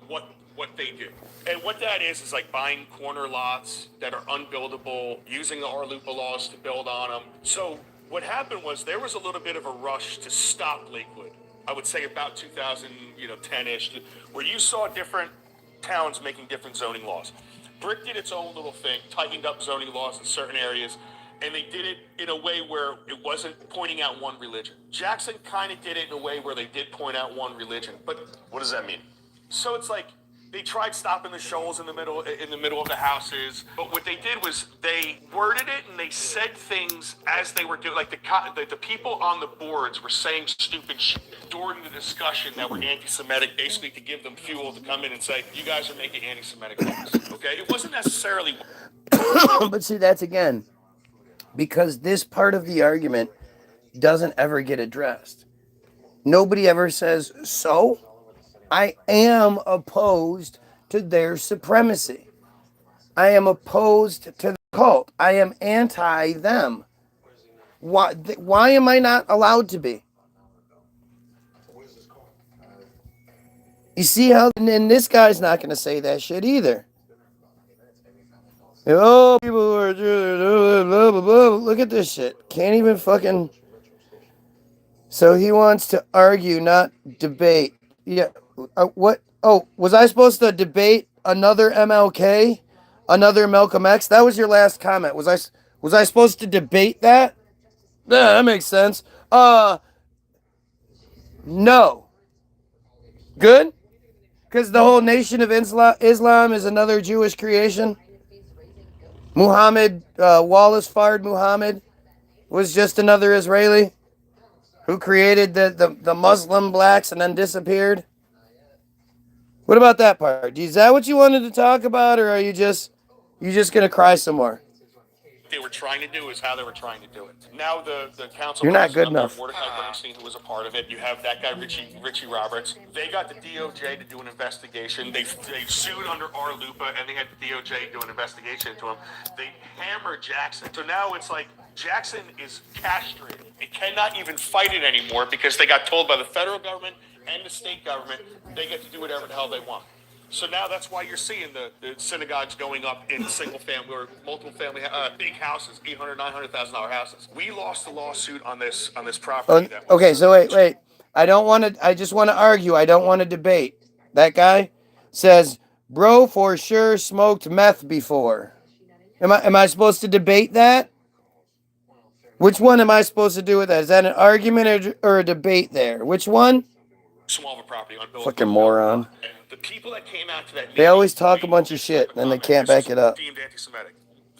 what they do. And what that is like buying corner lots that are unbuildable, using the RLUPA laws to build on them. So what happened was there was a little bit of a rush to stop Lakewood. I would say about 2010-ish, where you saw different towns making different zoning laws. Brick did its own little thing, tightened up zoning laws in certain areas, and they did it in a way where it wasn't pointing out one religion. Jackson kind of did it in a way where they did point out one religion. But what does that mean? So it's like they tried stopping the shoals in the middle of the houses, but what they did was they worded it and they said things as they were doing. Like the people on the boards were saying stupid shit during the discussion that were anti-Semitic, basically to give them fuel to come in and say, "You guys are making anti-Semitic laws." Okay, it wasn't necessarily. But see, that's again because this part of the argument doesn't ever get addressed. Nobody ever says so. I am opposed to their supremacy. I am opposed to the cult. I am anti them. Why am I not allowed to be? You see how, and this guy's not going to say that shit either. Oh, people are blah, blah, blah. Look at this shit. Can't even fucking. So he wants to argue, not debate. Yeah. What? Oh, was I supposed to debate another MLK, another Malcolm X? That was your last comment. Was Was I supposed to debate that? Yeah, that makes sense. No. Good? Because the whole nation of Islam is another Jewish creation. Muhammad, Wallace Fard Muhammad was just another Israeli who created the Muslim blacks and then disappeared. What about that part? Is that what you wanted to talk about, or are you just gonna cry some more? They were trying to do is how they were trying to do it. Now the council You're not good president up there, enough. Mordecai Bernstein, who was a part of it. You have that guy Richie Roberts. They got the DOJ to do an investigation. They sued under our LUPA, and they had the DOJ do an investigation into him. They hammered Jackson. So now it's like Jackson is castrated. It cannot even fight it anymore because they got told by the federal government and the state government they get to do whatever the hell they want. So now that's why you're seeing the synagogues going up in single family or multiple family, big houses, $800,000, $900,000 houses. We lost the lawsuit on this property. Okay, so wait. I just want to argue. I don't want to debate. That guy says, bro, for sure smoked meth before. Am I supposed to debate that? Which one am I supposed to do with that? Is that an argument or a debate there? Which one? Small of a property on Bill. Fucking moron. The people that came out to that They always talk a bunch of shit, and they can't back it up. Deemed anti-Semitic.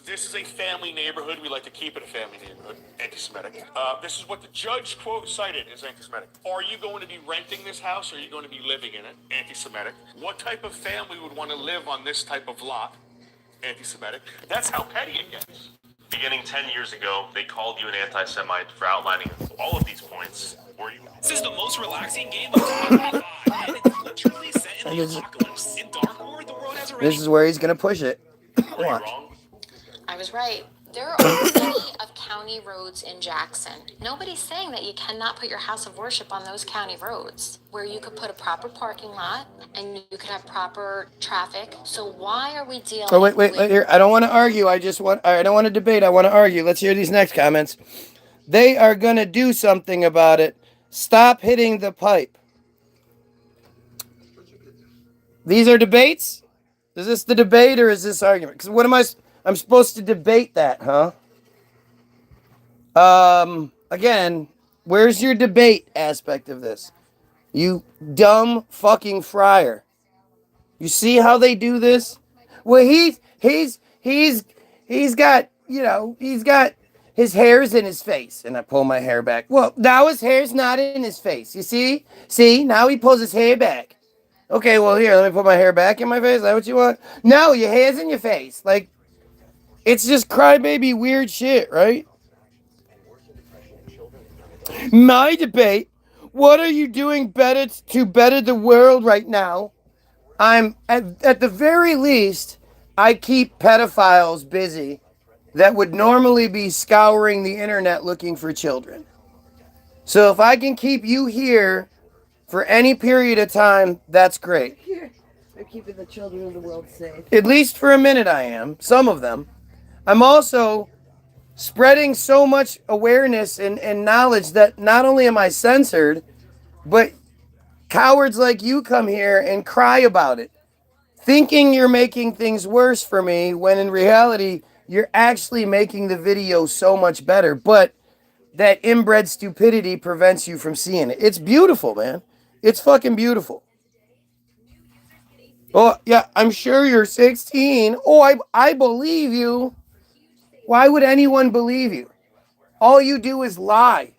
This is a family neighborhood. We like to keep it a family neighborhood. Anti-Semitic. This is what the judge quote cited as anti-Semitic. Are you going to be renting this house, or are you going to be living in it? Anti-Semitic. What type of family would want to live on this type of lot? Anti-Semitic. That's how petty it gets. Beginning 10 years ago, they called you an anti-Semite for outlining all of these points. This is the most relaxing game of 2025, and it's literally set in the apocalypse. In Dark War, the world has already... This is where he's going to push it. Watch. I was right. There are plenty of county roads in Jackson. Nobody's saying that you cannot put your house of worship on those county roads, where you could put a proper parking lot and you could have proper traffic. So why are we dealing? Oh wait here. I don't want to argue. I don't want to debate. I want to argue. Let's hear these next comments. They are going to do something about it. Stop hitting the pipe. These are debates? Is this the debate or is this argument? Because what am I'm supposed to debate that, huh? Again, where's your debate aspect of this? You dumb fucking friar. You see how they do this? Well, he's got, he's got his hair's in his face. And I pull my hair back. Well, now his hair's not in his face. You see? See? Now he pulls his hair back. Okay, well, here, let me put my hair back in my face. Is that what you want? No, your hair's in your face. Like, it's just crybaby weird shit, right? My debate. What are you doing to better the world right now? I'm, at the very least, I keep pedophiles busy that would normally be scouring the internet looking for children. So if I can keep you here for any period of time, that's great. They're keeping the children of the world safe. At least for a minute I am. Some of them. I'm also spreading so much awareness and knowledge that not only am I censored, but cowards like you come here and cry about it, thinking you're making things worse for me, when in reality, you're actually making the video so much better. But that inbred stupidity prevents you from seeing it. It's beautiful, man. It's fucking beautiful. Oh, yeah, I'm sure you're 16. Oh, I believe you. Why would anyone believe you? All you do is lie.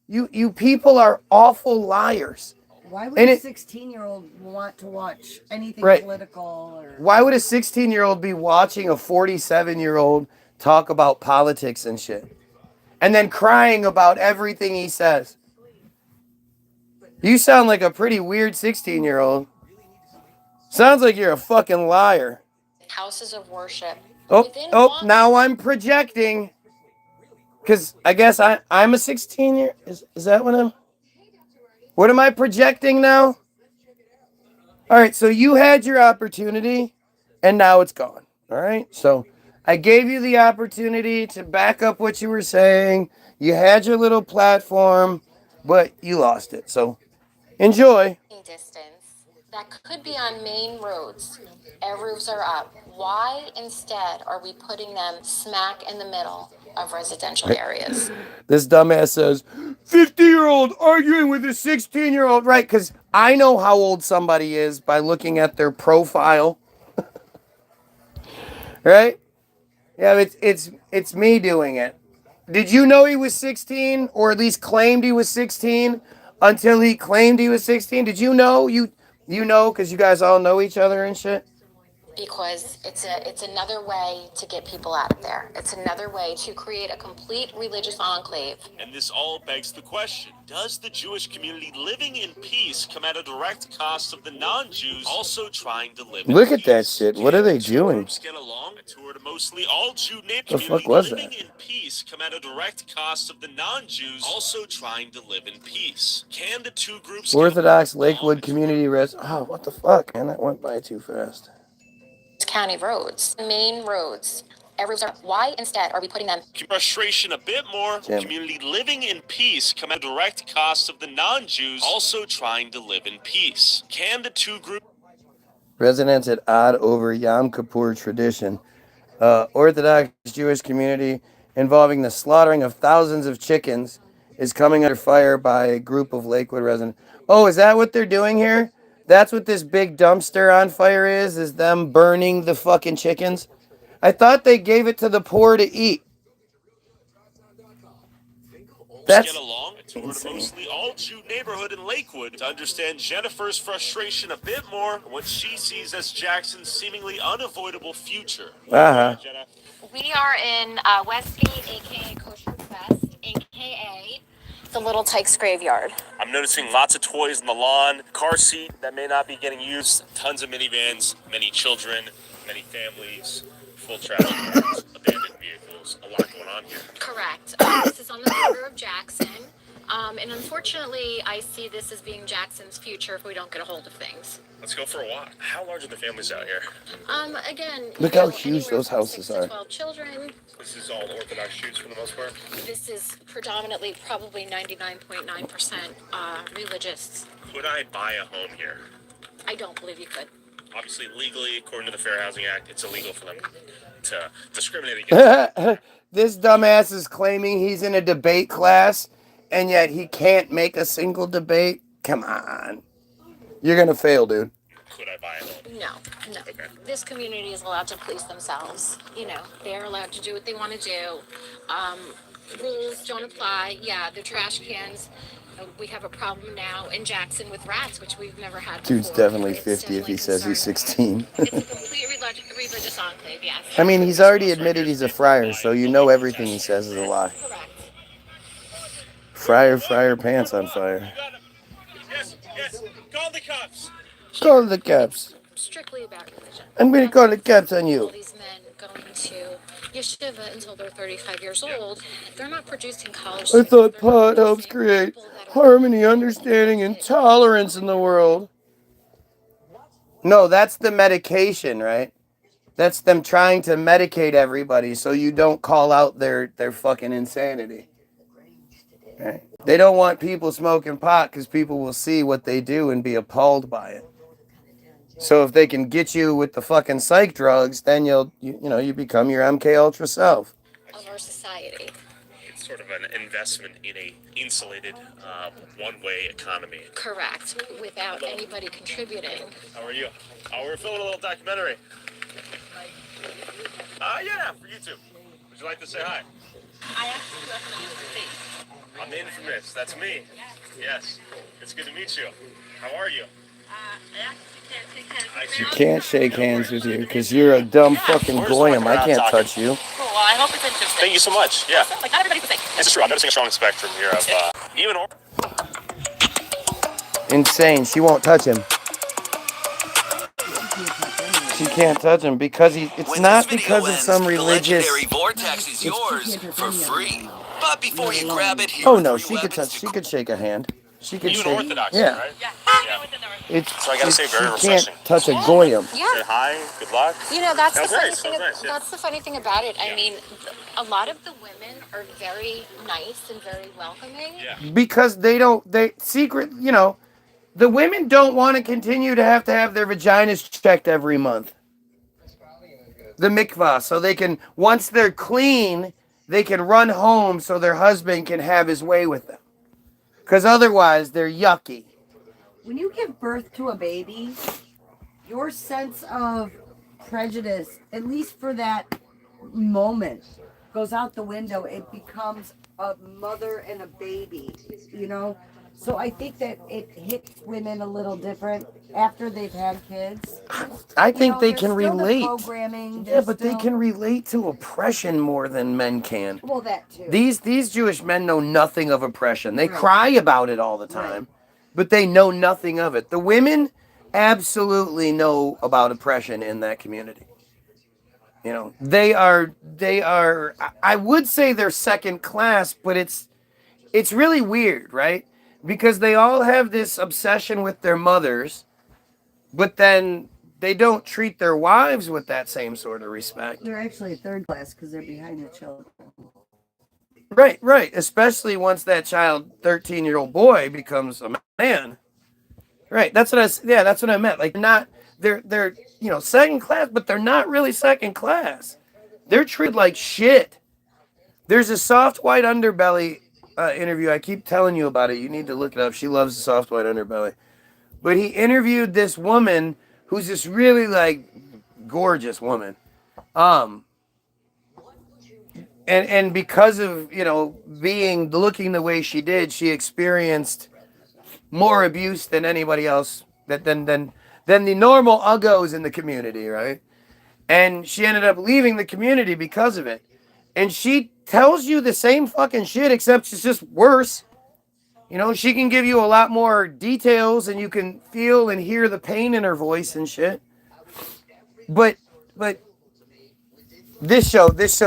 You people are awful liars. Why would a 16-year-old want to watch anything political? Or... Why would a 16-year-old be watching a 47-year-old talk about politics and shit? And then crying about everything he says? You sound like a pretty weird 16-year-old. Sounds like you're a fucking liar. Houses of worship. Now I'm projecting. Because I guess I'm a 16-year... Is that what I'm... What am I projecting now? All right, so you had your opportunity, and now it's gone. All right? So I gave you the opportunity to back up what you were saying. You had your little platform, but you lost it. So enjoy. Distance. that could be on main roads. Air roofs are up. Why instead are we putting them smack in the middle of residential areas? This dumbass says, 50-year-old arguing with a 16-year-old. Right, because I know how old somebody is by looking at their profile. Right? Yeah, it's me doing it. Did you know he was 16, or at least claimed he was 16 until he claimed he was 16? Did you know? You know because you guys all know each other and shit? Because it's another way to get people out of there. It's another way to create a complete religious enclave. And this all begs the question, does the Jewish community living in peace come at a direct cost of the non-Jews also trying to live in Look peace? at that shit. What are they doing? Groups get along? A tour to mostly all Jew neighborhoods. The fuck was living that? in peace come at a direct cost of the non-Jews also trying to live in peace. Can the two groups Orthodox Lakewood Community Res. Oh, what the fuck, man? That went by too fast. County roads, main roads. Why instead are we putting them? Frustration a bit more. Jim. Community living in peace come at a direct cost of the non-Jews also trying to live in peace. Can the two groups? Residents at odd over Yom Kippur tradition. Orthodox Jewish community involving the slaughtering of thousands of chickens is coming under fire by a group of Lakewood residents. Oh, is that what they're doing here? That's what this big dumpster on fire is them burning the fucking chickens? I thought they gave it to the poor to eat. That's get along. A tour to mostly all Jew neighborhood in Lakewood to understand Jennifer's frustration a bit more and what she sees as Jackson's seemingly unavoidable future. Uh-huh. We are in Westgate, aka Kosher Fest, aka the Little Tykes Graveyard. I'm noticing lots of toys on the lawn, car seat that may not be getting used, tons of minivans, many children, many families, full traffic cars, abandoned vehicles, a lot going on here. Correct. This is on the border of Jackson. And unfortunately, I see this as being Jackson's future if we don't get a hold of things. Let's go for a walk. How large are the families out here? Again, Look how huge those houses are. 12 children. This is all Orthodox Jews for the most part? This is predominantly probably 99.9% religious. Could I buy a home here? I don't believe you could. Obviously, legally, according to the Fair Housing Act, it's illegal for them to discriminate against. This dumbass is claiming he's in a debate class, and yet he can't make a single debate. Come on. You're going to fail, dude. Could I buy a home? No. Okay. This community is allowed to police themselves. You know, they're allowed to do what they want to do. Rules don't apply. Yeah, the trash cans. We have a problem now in Jackson with rats, which we've never had before. Dude's definitely It's 50 if he says he's concerning. 16. It's a complete religious enclave, yes. I mean, he's already admitted he's a friar, so you know everything he says is a lie. Correct. Friar pants on fire. Yes. Call the cops. Call the cops. Strictly about religion. I'm going to call the cops on All you. these men going to yeshiva until they're 35 years old, they're not producing college I students. thought They're not pot helps producing create people that are harmony, understanding, and tolerance in the world. No, that's the medication, right? That's them trying to medicate everybody so you don't call out their fucking insanity. Right? They don't want people smoking pot because people will see what they do and be appalled by it. So if they can get you with the fucking psych drugs, then you become your MK Ultra self. of our society. It's sort of an investment in a insulated, one-way economy. Correct. Without anybody contributing. How are you? We're filming a little documentary. Yeah, for YouTube. Would you like to say hi? I actually recognize the face. I'm infamous. That's me. Yes. It's good to meet you. How are you? You can't shake hands with you because you're a dumb fucking goyim. I can't touch you. Cool. Well, I hope it's interesting. Thank you so much. Yeah. Like, not everybody's the same. This is true. I'm noticing a strong spectrum here of even. Insane. She won't touch him. She can't touch him because it's not because of some religious. The legendary vortex is yours for free. But before you grab it, here Oh are no, 3 she could weapons touch. She could shake a hand. She could Even shake. Orthodox, Yeah. right? So I gotta say, very she can't refreshing. touch a goyim. Say hi. Good luck. You know, that's That the was funny nice. thing. That was nice, yeah. That's the funny thing about it. I mean, a lot of the women are very nice and very welcoming. Yeah. Because they secret, The women don't want to continue to have their vaginas checked every month. The mikvah, so they can, once they're clean, they can run home so their husband can have his way with them. Because otherwise, they're yucky. When you give birth to a baby, your sense of prejudice, at least for that moment, goes out the window. It becomes a mother and a baby, you know? So I think that it hits women a little different after they've had kids. I think they can there's still the relate. programming. Yeah, There's but they still- can relate to oppression more than men can. Well, that too. These Jewish men know nothing of oppression. They Right. cry about it all the time, but they know nothing of it. The women absolutely know about oppression in that community. You know, they are I would say they're second class, but it's really weird, right? Because they all have this obsession with their mothers, but then they don't treat their wives with that same sort of respect. They're actually third class because they're behind the children. Right. Especially once that child, 13-year-old boy, becomes a man. Right. That's what I meant. Like they're second class, but they're not really second class. They're treated like shit. There's a soft white underbelly interview. I keep telling you about it. You need to look it up. She loves the soft white underbelly. But he interviewed this woman who's this really like gorgeous woman. And because of, looking the way she did, she experienced more abuse than anybody else, than the normal uggos in the community, right? And she ended up leaving the community because of it. And she tells you the same fucking shit, except it's just worse. She can give you a lot more details, and you can feel and hear the pain in her voice and shit. But this show is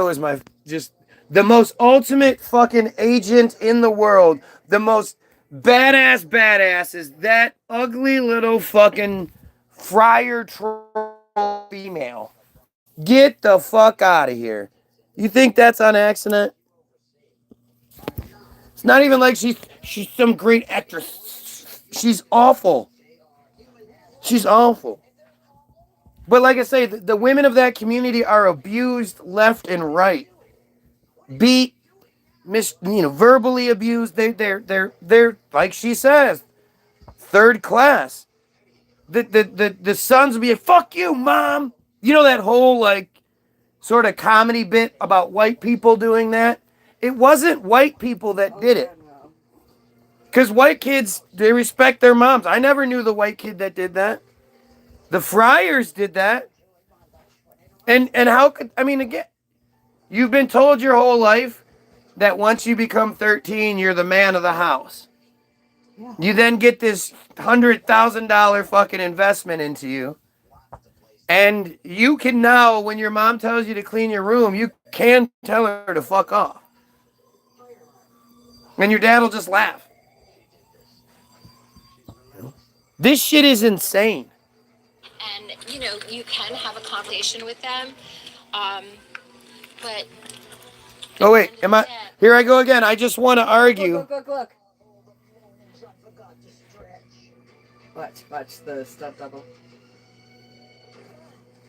just the most ultimate fucking agent in the world. The most badass is that ugly little fucking friar troll female. Get the fuck out of here. You think that's on accident? It's not even like she's some great actress. She's awful. She's awful. But like I say, the women of that community are abused left and right. Beat, verbally abused. They're like she says, third class. The sons will be like, fuck you, mom. That whole like sort of comedy bit about white people doing that? It wasn't white people that did it. Because white kids, they respect their moms. I never knew the white kid that did that. The friars did that. And how could, again, you've been told your whole life that once you become 13, you're the man of the house. Yeah. You then get this $100,000 fucking investment into you. And you can now, when your mom tells you to clean your room, you can tell her to fuck off. And your dad will just laugh. This shit is insane. And, you can have a conversation with them. But... Oh, wait. Here I go again. I just want to argue. Look. Watch the stunt double.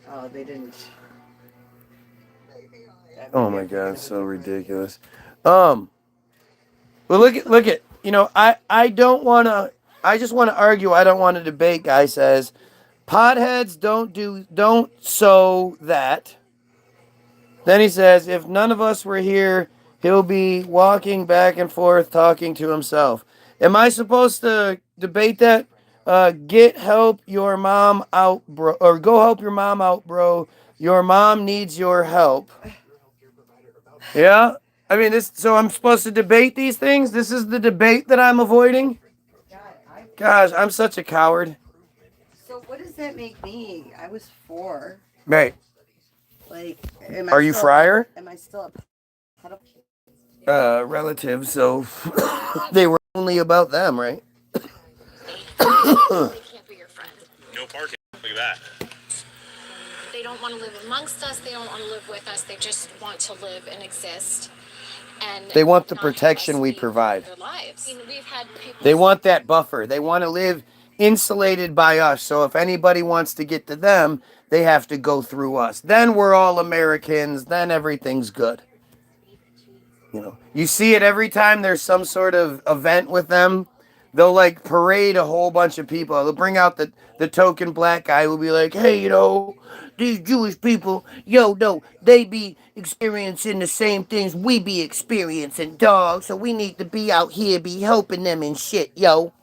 Oh, they didn't. Oh my god, it's so ridiculous. Well, look at. I don't want to. I just want to argue. I don't want to debate. Guy says, potheads don't sow that. Then he says, if none of us were here, he'll be walking back and forth talking to himself. Am I supposed to debate that? Get help your mom out, bro. Or go help your mom out, bro. Your mom needs your help. Yeah? So I'm supposed to debate these things? This is the debate that I'm avoiding? Gosh, I'm such a coward. So what does that make me? I was 4. Right. Like, are you friar? Am I still a relative, so they were only about them, right? They can't be your friend. No parking. Look at that. They don't want to live amongst us. They don't want to live with us. They just want to live and exist. And they want the protection we provide. Their lives. We've had people. They want that buffer. They want to live insulated by us. So if anybody wants to get to them, they have to go through us. Then we're all Americans. Then everything's good. You know, you see it every time there's some sort of event with them. They'll like parade a whole bunch of people. They'll bring out the token black guy who'll be like, hey, you know, these Jewish people, yo, no, they be experiencing the same things we be experiencing, dog. So we need to be out here, be helping them and shit, yo.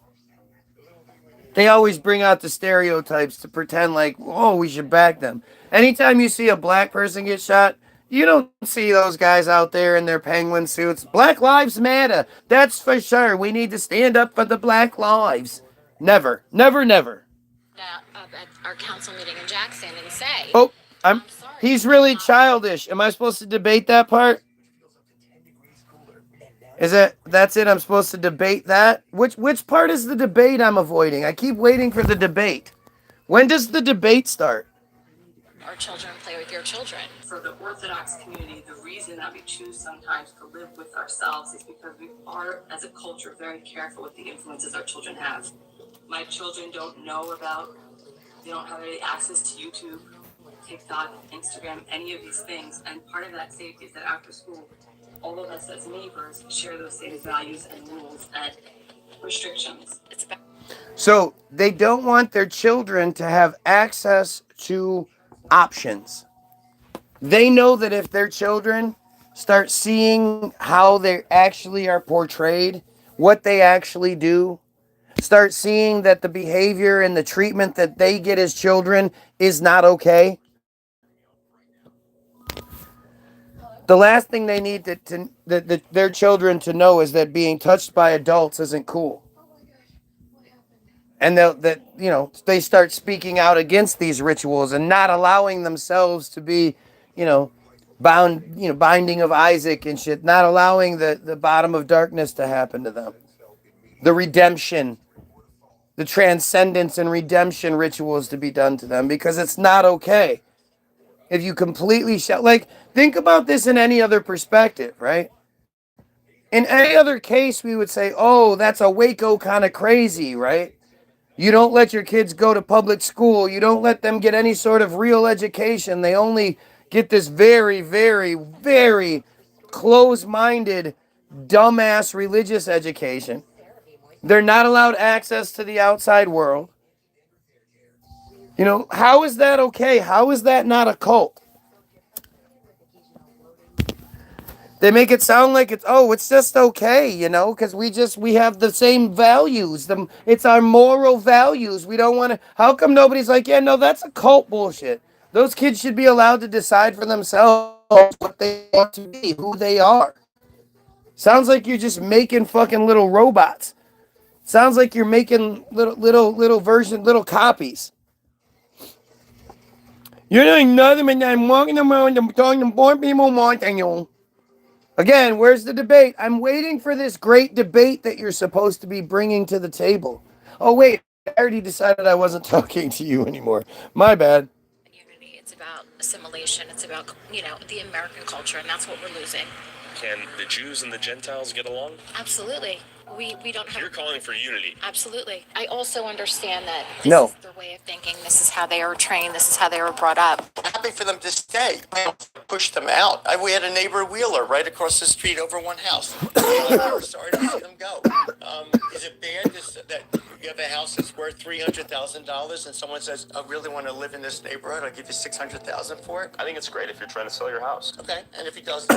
They always bring out the stereotypes to pretend like, oh, we should back them. Anytime you see a black person get shot, you don't see those guys out there in their penguin suits. Black lives matter. That's for sure. We need to stand up for the black lives. Never, never, never. Up at our council meeting in Jackson and say, Oh, he's really childish. Am I supposed to debate that part? That's it? I'm supposed to debate that? Which part is the debate I'm avoiding? I keep waiting for the debate. When does the debate start? our children play with your children. For the Orthodox community, the reason that we choose sometimes to live with ourselves is because we are, as a culture, very careful with the influences our children have. My children don't know about, they don't have any access to YouTube, TikTok, Instagram, any of these things. And part of that safety is that after school, all of us as neighbors share those same values and rules and restrictions. So they don't want their children to have access to options. They know that if their children start seeing how they actually are portrayed, what they actually do, start seeing that the behavior and the treatment that they get as children is not okay. The last thing they need their children to know is that being touched by adults isn't cool. And they start speaking out against these rituals and not allowing themselves to be, binding of Isaac and shit, not allowing the bottom of darkness to happen to them. The redemption, the transcendence and redemption rituals to be done to them, because it's not okay. If you completely think about this in any other perspective, right? In any other case, we would say, oh, that's a Waco kind of crazy, right? You don't let your kids go to public school. You don't let them get any sort of real education. They only get this very, very, very close-minded, dumbass religious education. They're not allowed access to the outside world. How is that okay? How is that not a cult? They make it sound like it's just okay, because we have the same values. It's our moral values. We don't want to. How come nobody's like, yeah, no, that's a cult bullshit. Those kids should be allowed to decide for themselves what they want to be, who they are. Sounds like you're just making fucking little robots. Sounds like you're making little copies. You're doing nothing but I'm walking around and talking to poor people wanting you. Again, where's the debate? I'm waiting for this great debate that you're supposed to be bringing to the table. Oh, wait, I already decided I wasn't talking to you anymore. My bad. Unity. It's about assimilation. It's about, the American culture, and that's what we're losing. Can the Jews and the Gentiles get along? Absolutely. We don't have. You're calling for unity. Absolutely. I also understand that this No. is their way of thinking. This is how they were trained. This is how they were brought up. I'm happy for them to stay. Push them out. We had a neighbor Wheeler right across the street over one house. We were sorry to see them go. Is it bad that you have a house that's worth $300,000 and someone says, I really want to live in this neighborhood, I'll give you $600,000 for it? I think it's great if you're trying to sell your house. Okay, and if he does,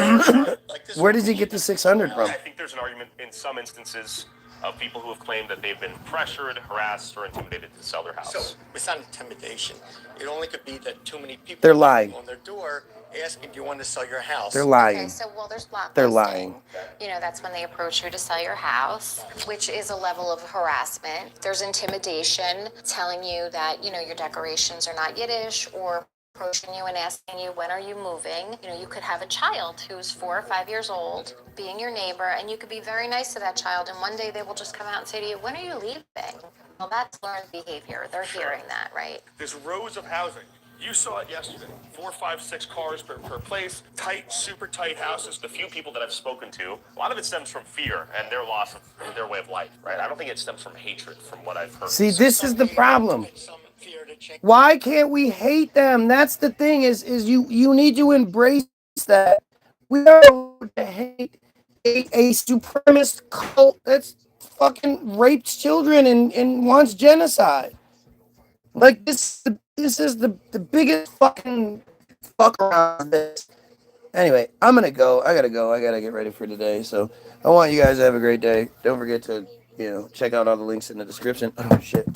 Where does he get the 600 from? I think there's an argument in some instances of people who have claimed that they've been pressured, harassed, or intimidated to sell their house. So it's not intimidation. It only could be that too many people They're lying on their door asking, do you want to sell your house? They're lying. Okay, so there's blacklisting. They're lying. That's when they approach you to sell your house, which is a level of harassment. There's intimidation, telling you that, your decorations are not Yiddish, or approaching you and asking you, when are you moving? You could have a child who's 4 or 5 years old, being your neighbor, and you could be very nice to that child, and one day they will just come out and say to you, when are you leaving? Well, that's learned behavior. They're hearing that, right? There's rows of housing You saw it yesterday. 4, 5, 6 cars per place. Tight, super tight houses. The few people that I've spoken to, a lot of it stems from fear and their loss of their way of life, right? I don't think it stems from hatred, from what I've heard. See, this is the problem. Why can't we hate them? That's the thing. Is you need to embrace that. We don't hate a supremacist cult that's fucking rapes children and wants genocide. Like this is the biggest fucking fuck around this. Anyway, I'm gonna go. I gotta go. I gotta get ready for today. So I want you guys to have a great day. Don't forget to, check out all the links in the description. Oh shit.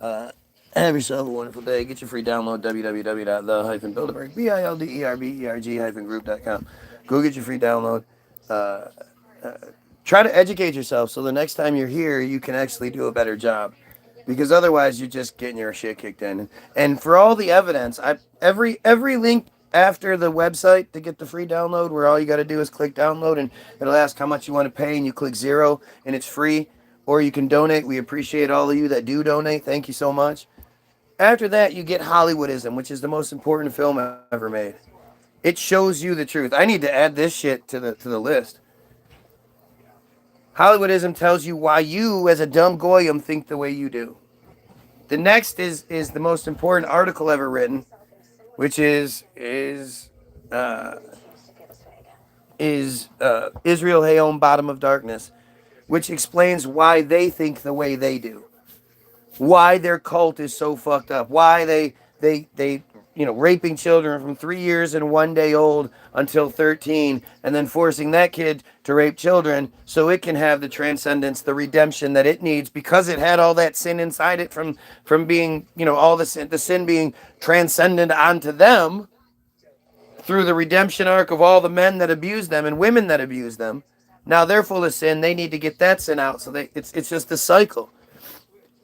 Have yourself a wonderful day. Get your free download, www.the-bilderberg, bilderberg-group.com. Go get your free download. Uh, Try to educate yourself so the next time you're here, you can actually do a better job. Because otherwise, you're just getting your shit kicked in. And for all the evidence, every link after the website to get the free download, where all you got to do is click download, and it'll ask how much you want to pay, and you click 0, and it's free. Or you can donate. We appreciate all of you that do donate. Thank you so much. After that, you get Hollywoodism, which is the most important film ever made. It shows you the truth. I need to add this shit to the list. Hollywoodism tells you why you, as a dumb goyim, think the way you do. The next is the most important article ever written, which is Israel Hayom Bottom of Darkness, which explains why they think the way they do. Why their cult is so fucked up. Why they raping children from 3 years and 1 day old until 13, and then forcing that kid to rape children so it can have the transcendence, the redemption that it needs, because it had all that sin inside it from being, all the sin being transcended onto them through the redemption arc of all the men that abuse them and women that abuse them. Now they're full of sin. They need to get that sin out. So it's just a cycle.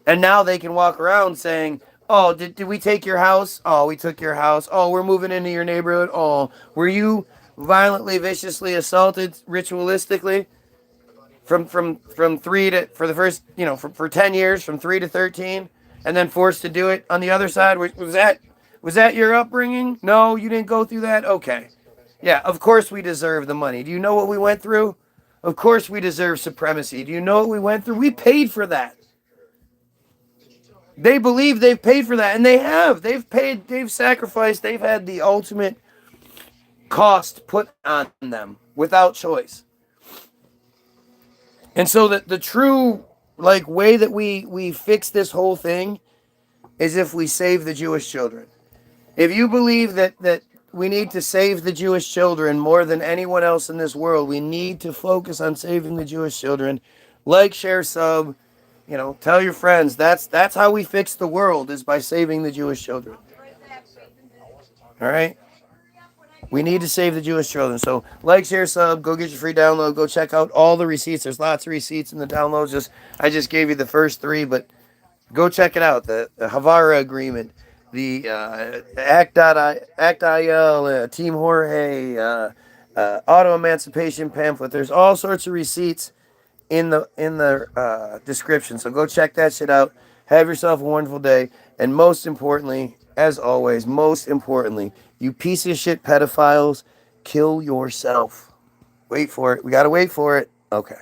And now they can walk around saying, oh, did we take your house? Oh, we took your house. Oh, we're moving into your neighborhood. Oh, were you violently, viciously assaulted ritualistically from 3 to, for the first, for 10 years, from 3 to 13, and then forced to do it on the other side? Was that your upbringing? No, you didn't go through that? Okay. Yeah, of course we deserve the money. Do you know what we went through? Of course we deserve supremacy. Do you know what we went through? We paid for that. They believe they've paid for that, and they have. They've paid, they've sacrificed, they've had the ultimate cost put on them without choice. And so the true way that we fix this whole thing is if we save the Jewish children. If you believe that we need to save the Jewish children more than anyone else in this world, we need to focus on saving the Jewish children. Like, share, sub. Tell your friends. That's how we fix the world, is by saving the Jewish children. All right? We need to save the Jewish children. So, like, share, sub. Go get your free download. Go check out all the receipts. There's lots of receipts in the downloads. I just gave you the first 3, but go check it out. The Havara Agreement, the Act.il, Team Jorge, Auto Emancipation Pamphlet. There's all sorts of receipts in the description. So go check that shit out. Have yourself a wonderful day. And most importantly, as always, you piece of shit pedophiles, kill yourself. Wait for it. We got to wait for it. Okay.